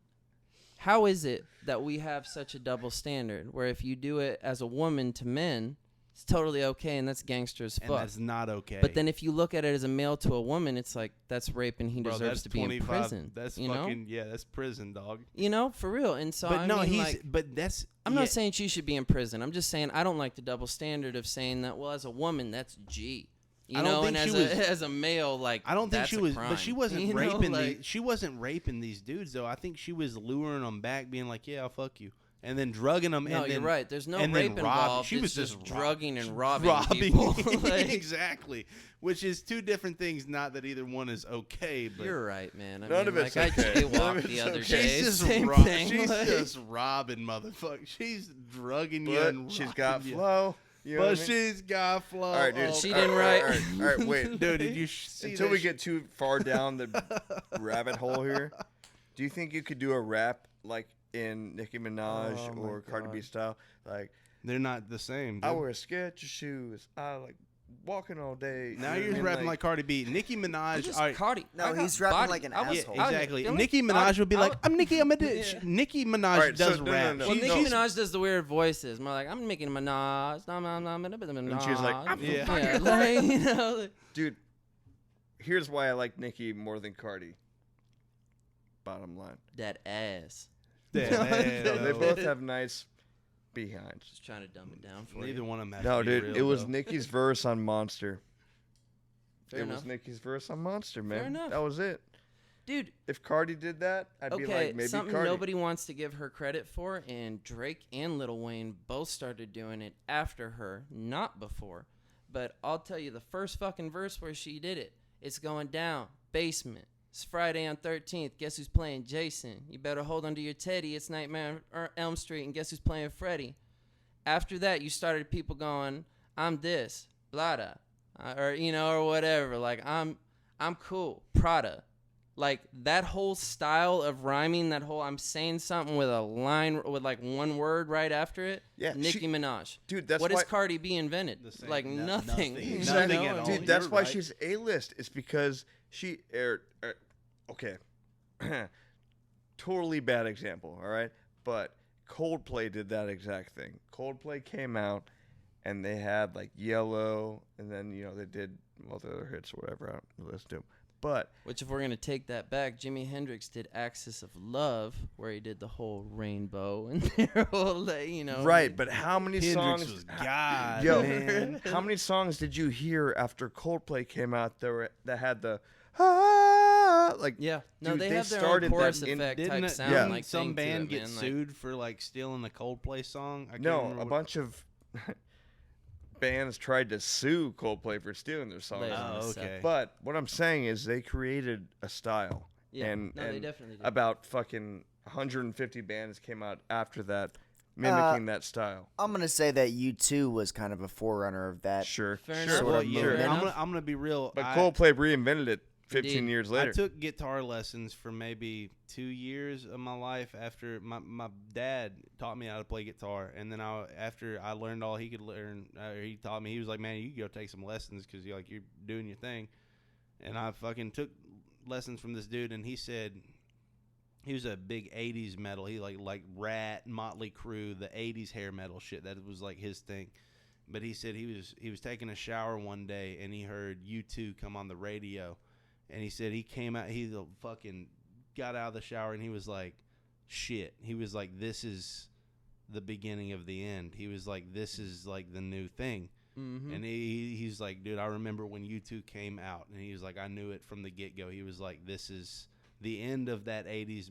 how is it that we have such a double standard where if you do it as a woman to men, it's totally okay and that's gangster as And fuck. that's not okay. But then if you look at it as a male to a woman, it's like that's rape and he Bro, deserves that's to be in 25 prison. That's you know? fucking that's prison, dog. You know, for real. And so But I no, mean, like, but that's I'm yeah, not saying she should be in prison. I'm just saying I don't like the double standard of saying that. Well, as a woman, that's G. You I don't know, think and she was- as a male, like I don't think that's she a was, crime. but she wasn't You know, raping like, she wasn't raping these dudes though. I think she was luring them back, being like, "Yeah, I'll fuck you," and then drugging them. No, and you're then, right. There's no and then rape involved. She was It's just drugging and robbing robbing people. Like, exactly, which is two different things. Not that either one is okay, but you're right, man. I None mean, of it's like, okay. I None jaywalked of the it's other okay. day. she's just Same robbing. thing. She's like- just robbing, motherfucker. She's drugging you, But and she's got robbing you. flow. You know But what I mean? she's got flow. All right, dude. Oh, She All didn't right, write. All right, wait. dude. Did you see Until that we sh- get too far down the rabbit hole here, do you think you could do a rap like in Nicki Minaj Oh, my or Cardi B God. style? Like, They're not the same. I dude. wear Skechers shoes. I like walking all day. Now You know you're what I mean? rapping like Cardi B. Nicki I'm Minaj. just all right, Cardi. No, I got he's rapping body. like an I was- asshole. yeah, I was exactly. feeling Nicki Minaj body. would be like, "I'm Nicki. I'm a Yeah. bitch." Nicki Minaj All right, so does no, no, rap. no. Well, She- Nicki she's- Minaj does the weird voices. More like I'm making Minaj. And she's like, I'm Yeah. yeah, like, you know, like- Dude, here's why I like Nicki more than Cardi. Bottom line. that ass. Yeah, No, yeah, they both have nice behinds. Just trying to dumb it down for Neither you. one of them. Has No, to be dude, real, it was though. Nicki's verse on Monster. Fair it enough. was Nicki's verse on Monster, man. enough. That was it. Dude, If Cardi did that, I'd be okay, like, maybe something Cardi. nobody wants to give her credit for, and Drake and Lil Wayne both started doing it after her, not before. But I'll tell you, the first fucking verse where she did it, it's going down, basement. It's Friday on 13th. Guess who's playing Jason? You better hold on to your teddy. It's Nightmare on Elm Street, and guess who's playing Freddy? After that, you started people going, I'm this, blada, or you know, or whatever. Like I'm cool, Prada. Like that whole style of rhyming, that whole I'm saying something with a line with like one word right after it. Yeah, Nicki she- Minaj. Dude, that's What why. has Cardi B invented? The same. Like No- nothing. nothing. you Exactly. know? Nothing at all. Dude, that's You're why right. she's A-list. It's because she okay. Totally bad example, all right? But Coldplay did that exact thing. Coldplay came out and they had like Yellow and then, you know, they did all the other hits or whatever. I don't listen to them. But Which, if we're gonna take that back, Jimi Hendrix did "Axis of Love," where he did the whole rainbow and their whole, you know. right, but how many Hendrix songs was God, Yo, man. how many songs did you hear after Coldplay came out that had the like Yeah, no, Dude, they they have their started own chorus that in- effect Didn't type it- sound. Yeah. didn't like some thing to band it, get man. Like, sued for like stealing the Coldplay song? I can't No, remember a what- bunch of bands tried to sue Coldplay for stealing their songs. Later Oh, on, so- okay. But what I'm saying is they created a style. Yeah, and, no, they and definitely did. about fucking 150 bands came out after that mimicking that style. I'm gonna say that U2 was kind of a forerunner of that. Sure. Fair sure. enough. Sort Well, of yeah, movement. I'm gonna be real. But I- Coldplay reinvented it 15 Indeed. years I later. took guitar lessons for maybe 2 years of my life after my dad taught me how to play guitar, and then after I learned all he could learn, he taught me. He was like, "Man, you can go take some lessons because you're doing your thing." And I fucking took lessons from this dude, and he said he was a big '80s metal. He like Rat, Motley Crue, the '80s hair metal shit. That was like his thing. But he said he was taking a shower one day and he heard U2 come on the radio. And he said he came out, he fucking got out of the shower and he was like, shit. He was like, this is the beginning of the end. He was like, this is like the new thing. Mm-hmm. And he's like, dude, I remember when you two came out, and he was like, I knew it from the get go. He was like, this is the end of that '80s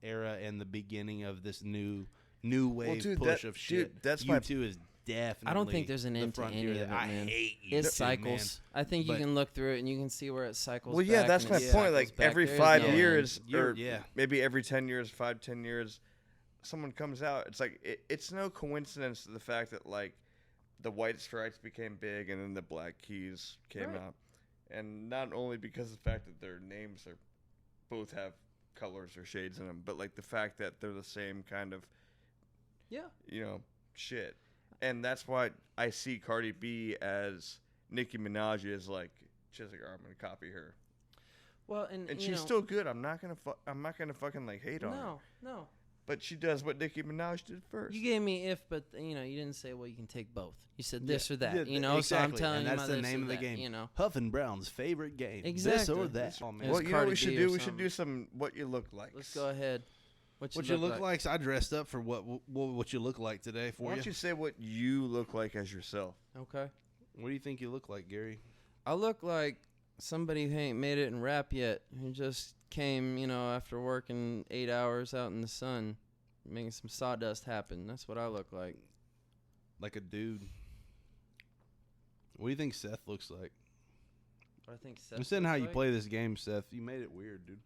era and the beginning of this new wave push of shit. Dude, that's U2 is definitely. I don't think there's an the end to frontier any of it, that I man. hate It U2, cycles. man. I think you But- can look through it and you can see where it cycles. Well, yeah, back that's and my it point. cycles Like back. every There is 5 no end. years, or yeah. maybe every 10 years, 5-10 years, someone comes out. It's like it's no coincidence to the fact that like the White Stripes became big and then the Black Keys came Right. out, and not only because of the fact that their names are both have colors or shades in them, but like the fact that they're the same kind of Yeah. shit. And that's why I see Cardi B as Nicki Minaj is like, she's like, oh, I'm gonna copy her, Well, and and you she's know, still good. I'm not gonna fucking like hate on her. No. But she does what Nicki Minaj did first. You gave me if, but you didn't say, well, you can take both. You said this or that. Yeah, So I'm exactly. telling and you that's my the this name or of the that, game. Huff and Brown's favorite game. This Exactly. or that. Oh, man. It Well, was you know what Cardi we should B do? or We should something. do some what you look like. Let's go ahead. What you look like? So I dressed up for what you look like today for Why you. don't you say what you look like as yourself? Okay. What do you think you look like, Gary? I look like somebody who ain't made it in rap yet, who just came, after working 8 hours out in the sun, making some sawdust happen. That's what I look like. Like a dude. What do you think Seth looks like? What I think Seth I'm saying looks how you like? play this game, Seth. You made it weird, dude.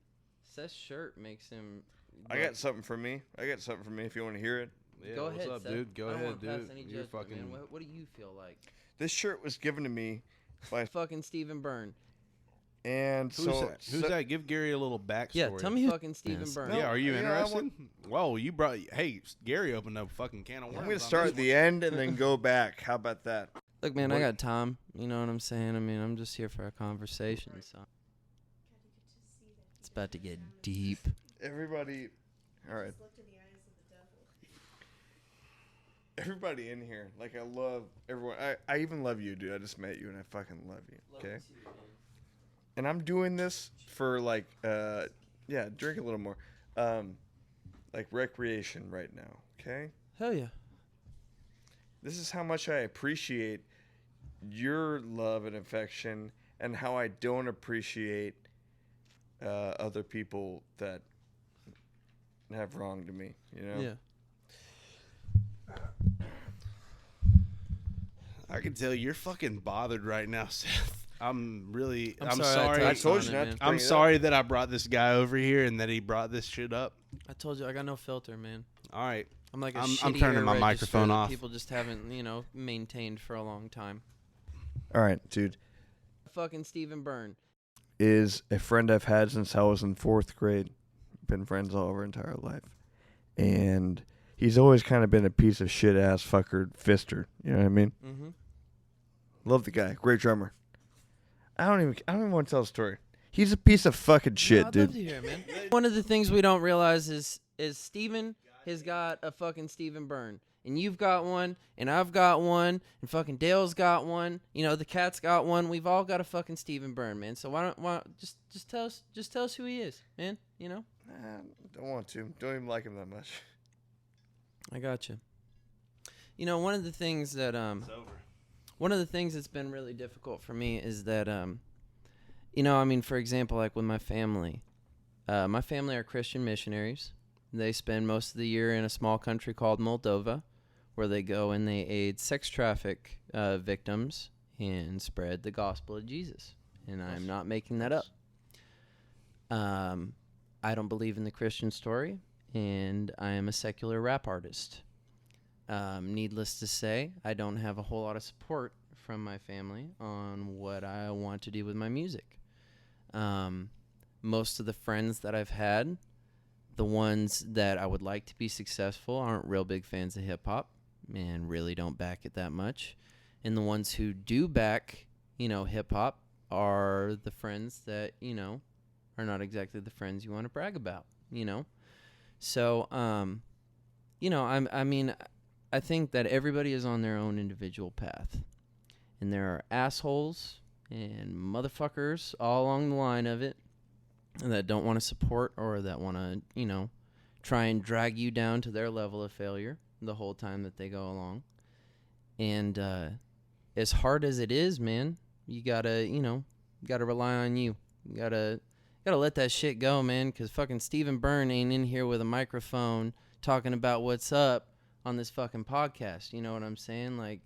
Seth's shirt makes him. I got something for me. If you want to hear it. Yeah, Go what's ahead, up, Seth. dude? Go I don't ahead, wanna pass dude. any You're judgment, fucking. man. What do you feel like? This shirt was given to me by, Fucking Stephen Byrne. and Who's so that? Who's that? Give Gary a little backstory. Yeah, tell me who fucking Stephen Yes. Byrne. No, Yeah, are you I interested? want- Whoa, you brought. Hey, Gary opened up a fucking can of worms. I'm gonna on start this at the end and then go back. How about that? Look, man, I What- got time. You know what I'm saying? I mean, I'm just here for a conversation. So it's about to get deep. Everybody, all right. Just looked in the eyes of the devil. Everybody in here, like I love everyone. I even love you, dude. I just met you and I fucking love you. Okay. And I'm doing this for like, drink a little more, like recreation right now. Okay. Hell yeah. This is how much I appreciate your love and affection, and how I don't appreciate other people that have wronged me. Yeah. I can tell you're fucking bothered right now, Seth. I'm sorry I sorry. I touched told on you it, not man. to I'm bring it up. sorry that I brought this guy over here and that he brought this shit up. I told you I got no filter, man. All right. I'm like a I'm shitty turning air my register microphone that off. People just haven't, maintained for a long time. All right, dude. Fucking Stephen Byrne. Is a friend I've had since I was in 4th grade. Been friends all our entire life. And he's always kind of been a piece of shit ass fucker fister. You know what I mean? Mm-hmm. Love the guy. Great drummer. I don't even want to tell a story. He's a piece of fucking shit, I'd dude. love to hear it, man. One of the things we don't realize is Stephen has got a fucking Stephen Byrne. And you've got one, and I've got one, and fucking Dale's got one. The cat's got one. We've all got a fucking Stephen Byrne, man. So why don't just tell us who he is, man? Don't want to. Don't even like him that much. I got you. One of the things that one of the things that's been really difficult for me is that for example, like with my family are Christian missionaries. They spend most of the year in a small country called Moldova, where they go and they aid sex traffic victims and spread the gospel of Jesus. And I'm not making that up. I don't believe in the Christian story, and I am a secular rap artist. Needless to say, I don't have a whole lot of support from my family on what I want to do with my music. Most of the friends that I've had, the ones that I would like to be successful, aren't real big fans of hip-hop and really don't back it that much. And the ones who do back, hip-hop are the friends that, are not exactly the friends you want to brag about, So, I think that everybody is on their own individual path. And there are assholes and motherfuckers all along the line of it that don't want to support or that want to, try and drag you down to their level of failure the whole time that they go along. And, as hard as it is, man, you gotta, gotta rely on you. You gotta let that shit go, man, because fucking Stephen Byrne ain't in here with a microphone talking about what's up on this fucking podcast. You know what I'm saying? Like,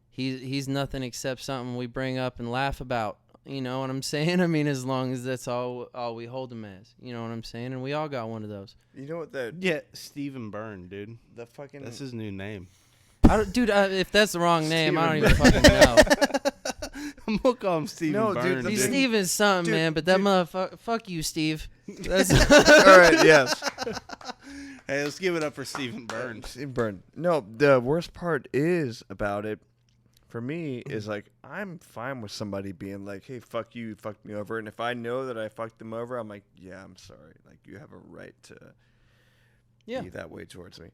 he's nothing except something we bring up and laugh about. You know what I'm saying? I mean, as long as that's all we hold him as. You know what I'm saying? And we all got one of those. You know what that? Yeah, Stephen Byrne, dude. The fucking. That's his new name. Dude, if that's the wrong name, I don't Stephen even fucking know. I'm gonna call him Stephen No, dude, Byrne. the He's thing- Steven's son, dude, man, but that dude. motherfucker, fuck you, Steve. That's All right. Yes. Hey, let's give it up for Stephen Byrne. Steve Byrne. No, the worst part is about it. For me, is like I'm fine with somebody being like, "Hey, fuck you fucked me over," and if I know that I fucked them over, I'm like, "Yeah, I'm sorry. Like, you have a right to be that way towards me."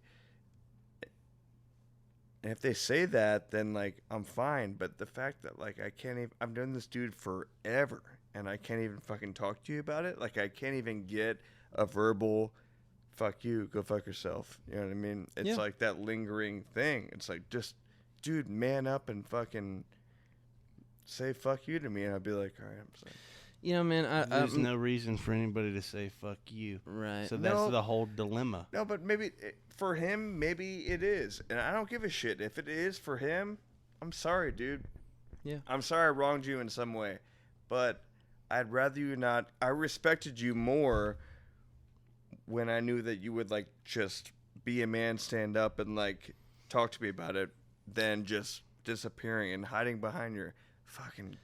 And if they say that, then like I'm fine. But the fact that like I can't even, I've known this dude forever, and I can't even fucking talk to you about it. Like I can't even get a verbal, "Fuck you, go fuck yourself." You know what I mean? It's like that lingering thing. It's like just. Dude, man up and fucking say fuck you to me, and I'd be like, all right, I'm sorry. You know, man, There's no reason for anybody to say fuck you. right. So that's No. the whole dilemma. No, but maybe for him, maybe it is, and I don't give a shit if it is for him. I'm sorry, dude. Yeah. I'm sorry I wronged you in some way, but I'd rather you not. I respected you more when I knew that you would like just be a man, stand up, and like talk to me about it. Than just disappearing and hiding behind your fucking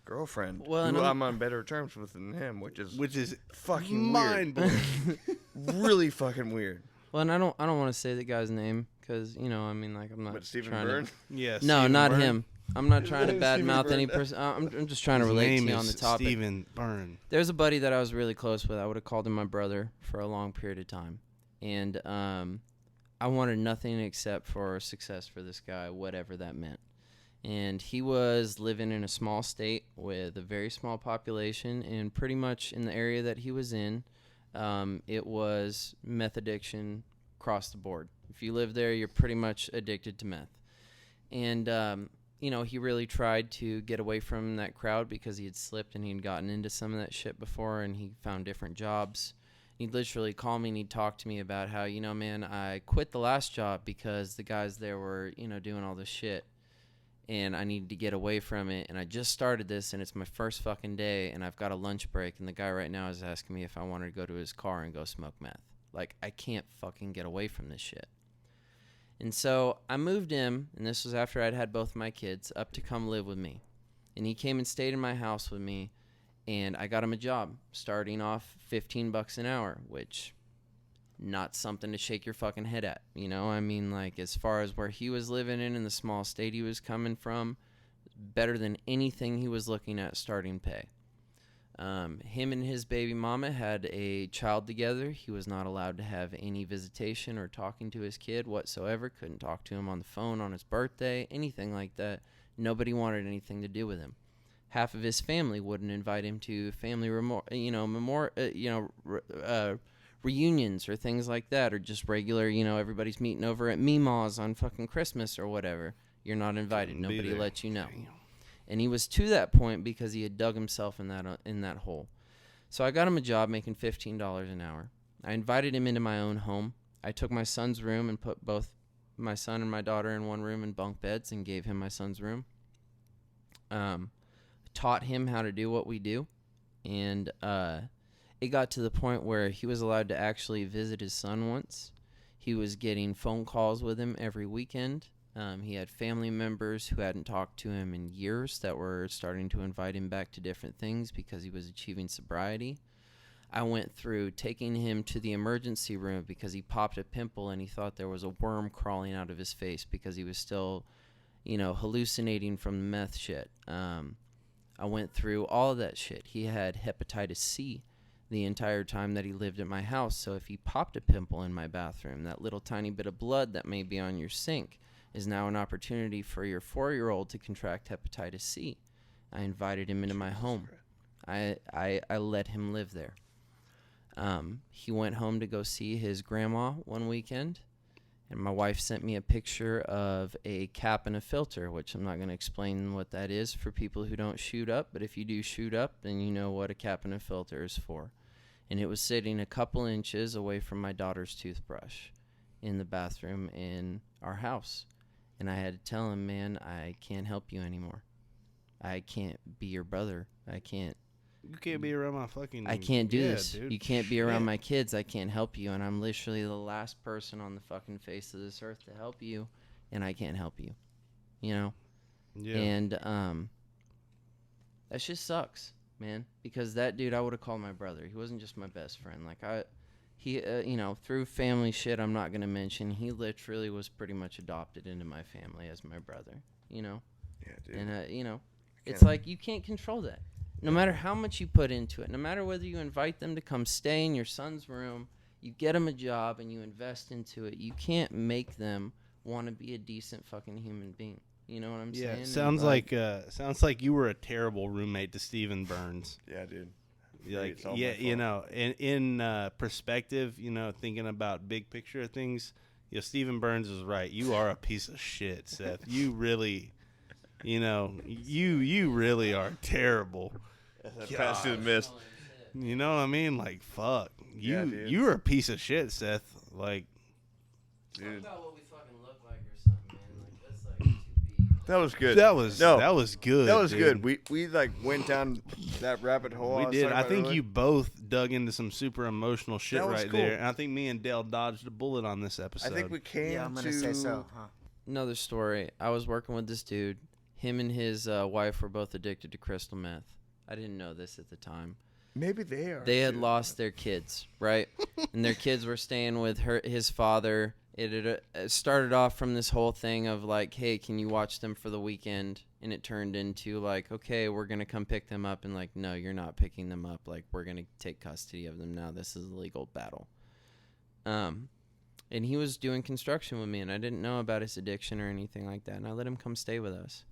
girlfriend, Well, and who I'm- I'm on better terms with than him, which is fucking mind blowing. really fucking weird. Well, and I don't want to say the guy's name because I mean, like, I'm not. But Stephen trying Byrne, To, Yeah. no, Stephen not Byrne. him. I'm not trying to Stephen badmouth any Byrne. person. I'm just trying to His relate to name you on the is topic. Stephen Byrne. There's a buddy that I was really close with. I would have called him my brother for a long period of time, and I wanted nothing except for success for this guy, whatever that meant. And he was living in a small state with a very small population, and pretty much in the area that he was in, it was meth addiction across the board. If you live there, you're pretty much addicted to meth. And, he really tried to get away from that crowd because he had slipped and he'd gotten into some of that shit before, and he found different jobs. He'd literally call me and he'd talk to me about how, man, I quit the last job because the guys there were, doing all this shit. And I needed to get away from it. And I just started this, and it's my first fucking day, and I've got a lunch break. And the guy right now is asking me if I wanted to go to his car and go smoke meth. Like, I can't fucking get away from this shit. And so I moved him, and this was after I'd had both my kids, up to come live with me. And he came and stayed in my house with me. And I got him a job, starting off $15 an hour, which not something to shake your fucking head at. I mean, like, as far as where he was living in the small state he was coming from, better than anything he was looking at starting pay. Him and his baby mama had a child together. He was not allowed to have any visitation or talking to his kid whatsoever. Couldn't talk to him on the phone on his birthday, anything like that. Nobody wanted anything to do with him. Half of his family wouldn't invite him to family reunions or things like that, or just regular, everybody's meeting over at Meemaw's on fucking Christmas or whatever. You're not invited. Couldn't be Nobody there. lets you know. Damn. And he was to that point because he had dug himself in that hole. So I got him a job making $15 an hour. I invited him into my own home. I took my son's room and put both my son and my daughter in one room in bunk beds and gave him my son's room. Taught him how to do what we do, and it got to the point where he was allowed to actually visit his son once. He was getting phone calls with him every weekend. He had family members who hadn't talked to him in years that were starting to invite him back to different things because he was achieving sobriety. I went through taking him to the emergency room because he popped a pimple and he thought there was a worm crawling out of his face because he was still, hallucinating from the meth shit. I went through all of that shit. He had hepatitis C the entire time that he lived at my house. So if he popped a pimple in my bathroom, that little tiny bit of blood that may be on your sink is now an opportunity for your 4-year-old to contract hepatitis C. I invited him into my home. I let him live there. He went home to go see his grandma one weekend, And my wife sent me a picture of a cap and a filter, which I'm not going to explain what that is for people who don't shoot up. But if you do shoot up, then you know what a cap and a filter is for. And it was sitting a couple inches away from my daughter's toothbrush in the bathroom in our house. And I had to tell him, man, I can't help you anymore. I can't be your brother. I can't. You can't be around my fucking... I can't do this. Dude. You can't be around my kids. I can't help you. And I'm literally the last person on the fucking face of this earth to help you. And I can't help you. You know? Yeah. And that shit sucks, man. Because that dude, I would have called my brother. He wasn't just my best friend. Like, he, you know, through family shit I'm not going to mention, he literally was pretty much adopted into my family as my brother. You know? Yeah, dude. And, you know, it's like you can't control that. No matter how much you put into it, no matter whether you invite them to come stay in your son's room, you get them a job and you invest into it, you can't make them want to be a decent fucking human being. You know what I'm saying? Sounds like you were a terrible roommate to Steven Burns. Yeah, dude. Like, yeah, you know, in perspective, you know, thinking about big picture of things, you know, Steven Burns is right. You are a piece of shit, Seth. You really, you know, you really are terrible. Pass to the mist. You know what I mean? Like, fuck. Dude. You're a piece of shit, Seth. Like, Dude. Talk about what we fucking look like or something, man. Like, that's like too deep. That was good. that was good. That was dude. good. We like went down that rabbit hole. We I was did. talking I about think earlier. you both dug into some super emotional shit That was right cool. there. And I think me and Dale dodged a bullet on this episode. I think we came Yeah, I'm to. gonna say so. Huh? Another story. I was working with this dude. Him and his wife were both addicted to crystal meth. I didn't know this at the time. Maybe they are. They had too. lost their kids, right? And their kids were staying with his father. It started off from this whole thing of like, hey, can you watch them for the weekend? And it turned into like, okay, we're going to come pick them up. And like, no, you're not picking them up. Like, we're going to take custody of them now. This is a legal battle. And he was doing construction with me, and I didn't know about his addiction or anything like that. And I let him come stay with us.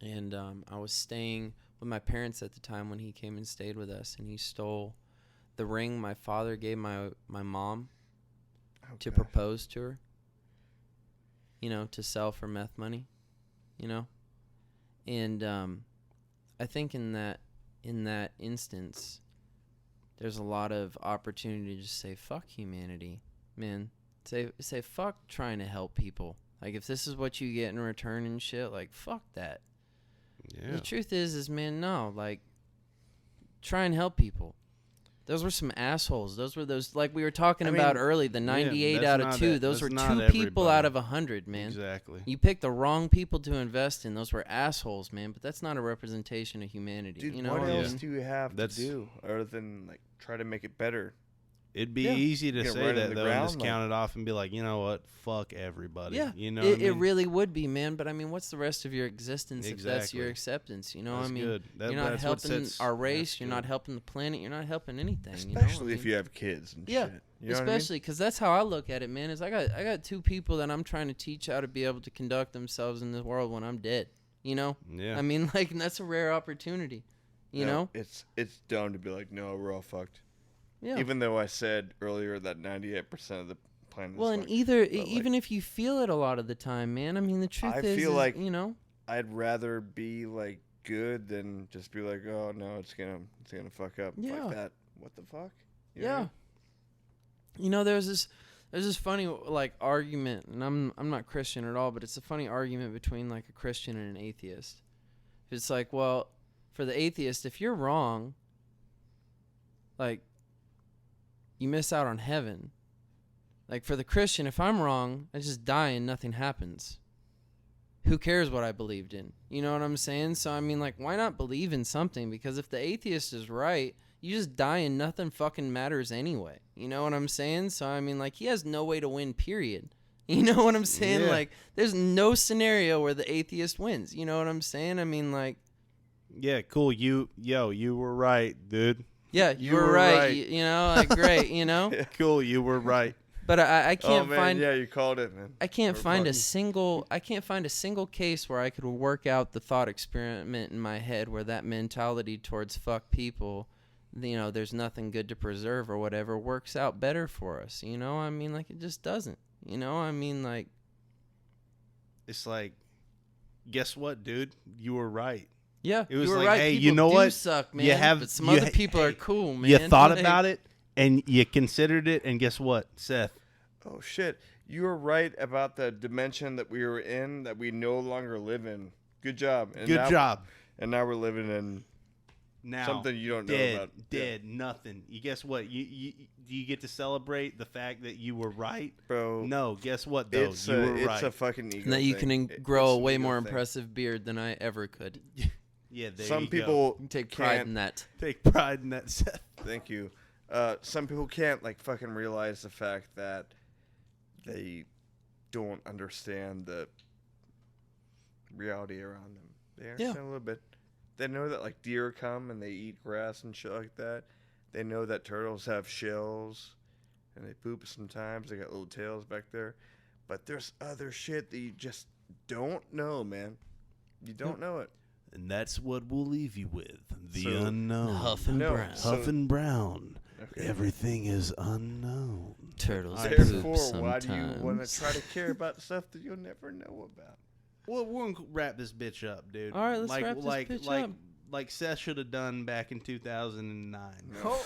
And I was staying with my parents at the time when he came and stayed with us, and he stole the ring my father gave my mom to propose to her, you know, to sell for meth money, you know. And I think in that instance, there's a lot of opportunity to just say fuck humanity, man. Say fuck trying to help people. Like, if this is what you get in return and shit, like, fuck that. Yeah. The truth is, man, no, like, try and help people. Those were some assholes. Those were those, like we were talking about early, the 98 out of 2. Those were 2 people out of 100, man. Exactly. You picked the wrong people to invest in. Those were assholes, man. But that's not a representation of humanity. Dude, you know what what I else mean? do you have That's- to do other than like try to make it better? It'd be Yeah. easy to Get say right in that, the though, and ground, just like- count it off and be like, you know what? Fuck everybody. Yeah, You know it, what I mean? it really would be, man. But I mean, what's the rest of your existence if that's Exactly. your acceptance? You know, That's I mean, good. you're not That's what helping sets- our race. that's You're good. not helping the planet. You're not helping anything. Especially you know? if you have kids and Yeah, shit. You know what I mean? especially because that's how I look at it, man. Is I got 2 people that I'm trying to teach how to be able to conduct themselves in this world when I'm dead. You know, Yeah. I mean, like, that's a rare opportunity. You No, know, it's dumb to be like, no, we're all fucked. yeah. Even though I said earlier that 98% of the planet Well, is and fucked. either but, like, even if you feel it a lot of the time, man. I mean, the truth I is, feel like you know, I'd rather be like good than just be like, oh no, it's gonna fuck up Yeah. like that. What the fuck? You know what I yeah. mean? You know, there's this funny like argument, and I'm not Christian at all, but it's a funny argument between like a Christian and an atheist. It's like, well, for the atheist, if you're wrong, like, you miss out on heaven. Like, for the Christian, if I'm wrong, I just die and nothing happens. Who cares what I believed in? You know what I'm saying? So, I mean, like, why not believe in something? Because if the atheist is right, you just die and nothing fucking matters anyway. You know what I'm saying? So, I mean, like, he has no way to win, period. You know what I'm saying? Yeah. Like, there's no scenario where the atheist wins. You know what I'm saying? I mean, like, Yeah, cool. You were right, dude. yeah, you were right. You know, like, great, you know? Cool, you were right. But I Oh can't man, find... yeah, you called it, man. I can't We're find a fucking- single case where I could work out the thought experiment in my head where that mentality towards fuck people, you know, there's nothing good to preserve or whatever, works out better for us. You know, I mean, like, it just doesn't. You know, I mean, like, It's like, guess what, dude? You were right. yeah, It was you were like, right. hey, People you know do what? suck, man. You have- but some you other ha- people are hey, cool, man. You thought Like, about it, and you considered it, and guess what, Seth? Oh shit! You were right about the dimension that we were in that we no longer live in. Good job. And Good now, job. And now we're living in Now, something you don't know dead, about. dead, nothing. You guess what? You get to celebrate the fact that you were right, Bro. No, guess what though? It's You were it's right. a fucking ego. and that you thing. can grow It's a an way ego more thing. impressive beard than I ever could. Yeah, there Some you go. people You take pride can't- in that. Take pride in that, Seth. Thank you. Some people can't like fucking realize the fact that they don't understand the reality around them. They understand a little bit. They know that like deer come and they eat grass and shit like that. They know that turtles have shells and they poop sometimes. They got little tails back there. But there's other shit that you just don't know, man. You don't know it. And that's what we'll leave you with. The So- unknown. Huff and No, Brown. so- Huff and Brown. Okay. Everything is unknown. Turtles Alright, poop Therefore, why do you want to sometimes. try to care about stuff that you'll never know about? Well, we're gonna wrap this bitch up, dude. All right, let's like, wrap this like, bitch like, up. Like Seth should have done back in 2009. Oh.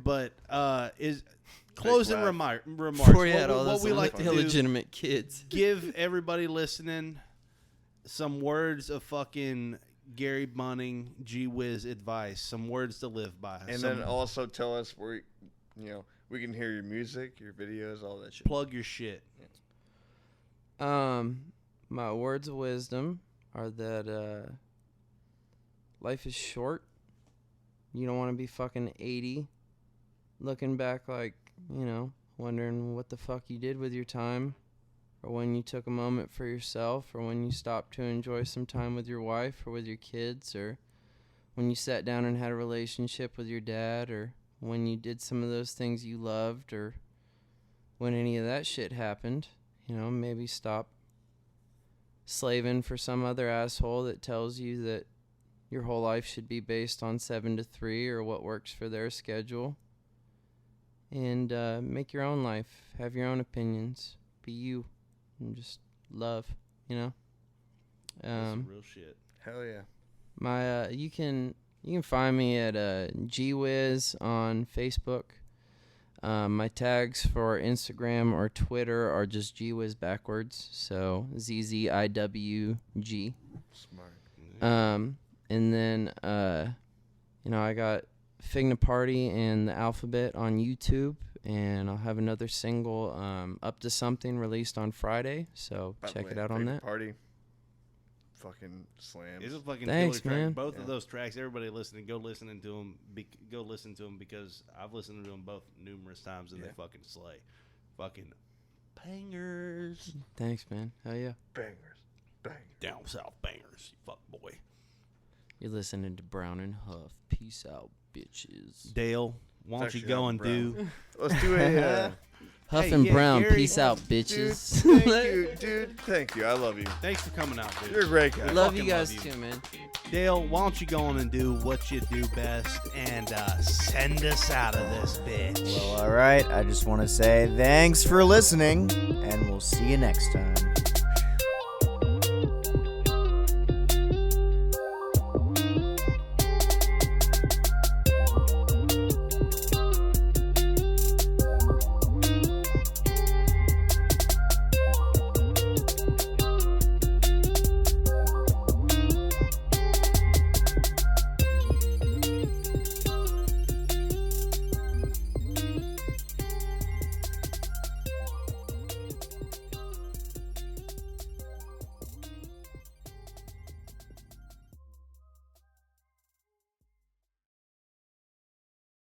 But is closing laugh. remarks. Before you had all what those we like to do, illegitimate kids. give everybody listening some words of fucking Gary Bunning, GWIZZ advice. Some words to live by. And some, then also tell us where, we can hear your music, your videos, all that shit. plug your shit. My words of wisdom are that life is short. You don't want to be fucking 80, looking back like, wondering what the fuck you did with your time, or when you took a moment for yourself, or when you stopped to enjoy some time with your wife or with your kids, or when you sat down and had a relationship with your dad, or when you did some of those things you loved, or when any of that shit happened. Maybe stop slaving for some other asshole that tells you that your whole life should be based on 7 to 3 or what works for their schedule. And make your own life. Have your own opinions. Be you. And just love, That's real shit. Hell yeah. My you can find me at GWIZZ on Facebook. My tags for Instagram or Twitter are just GWIZZ backwards, so ZZIWG. Smart. And then I got Figna Party and the Alphabet on YouTube, and I'll have another single, Up to Something, released on Friday, so By the check way, it out on Favorite that. Party. Fucking slams. It's a fucking Thanks, killer track. man. Both Yeah. of those tracks, everybody listening, go listen to them. Go listen to them because I've listened to them both numerous times and they Yeah. fucking slay. Fucking bangers. Thanks, man. Hell yeah. Bangers. Bang. Down south bangers, you fuck boy. You're listening to Brown and Huff. Peace out, bitches. Dale, why don't It's you actually go not and Brown. do? Let's do a. Huff Hey, and yeah, Brown. Gary- Peace out, Dude, bitches. thank you, dude. Thank you. I love you. Thanks for coming out, dude. You're a great guy. Love fucking you guys love you. too, man. Dale, why don't you go on and do what you do best and send us out of this bitch. Well, all right. I just want to say thanks for listening, and we'll see you next time.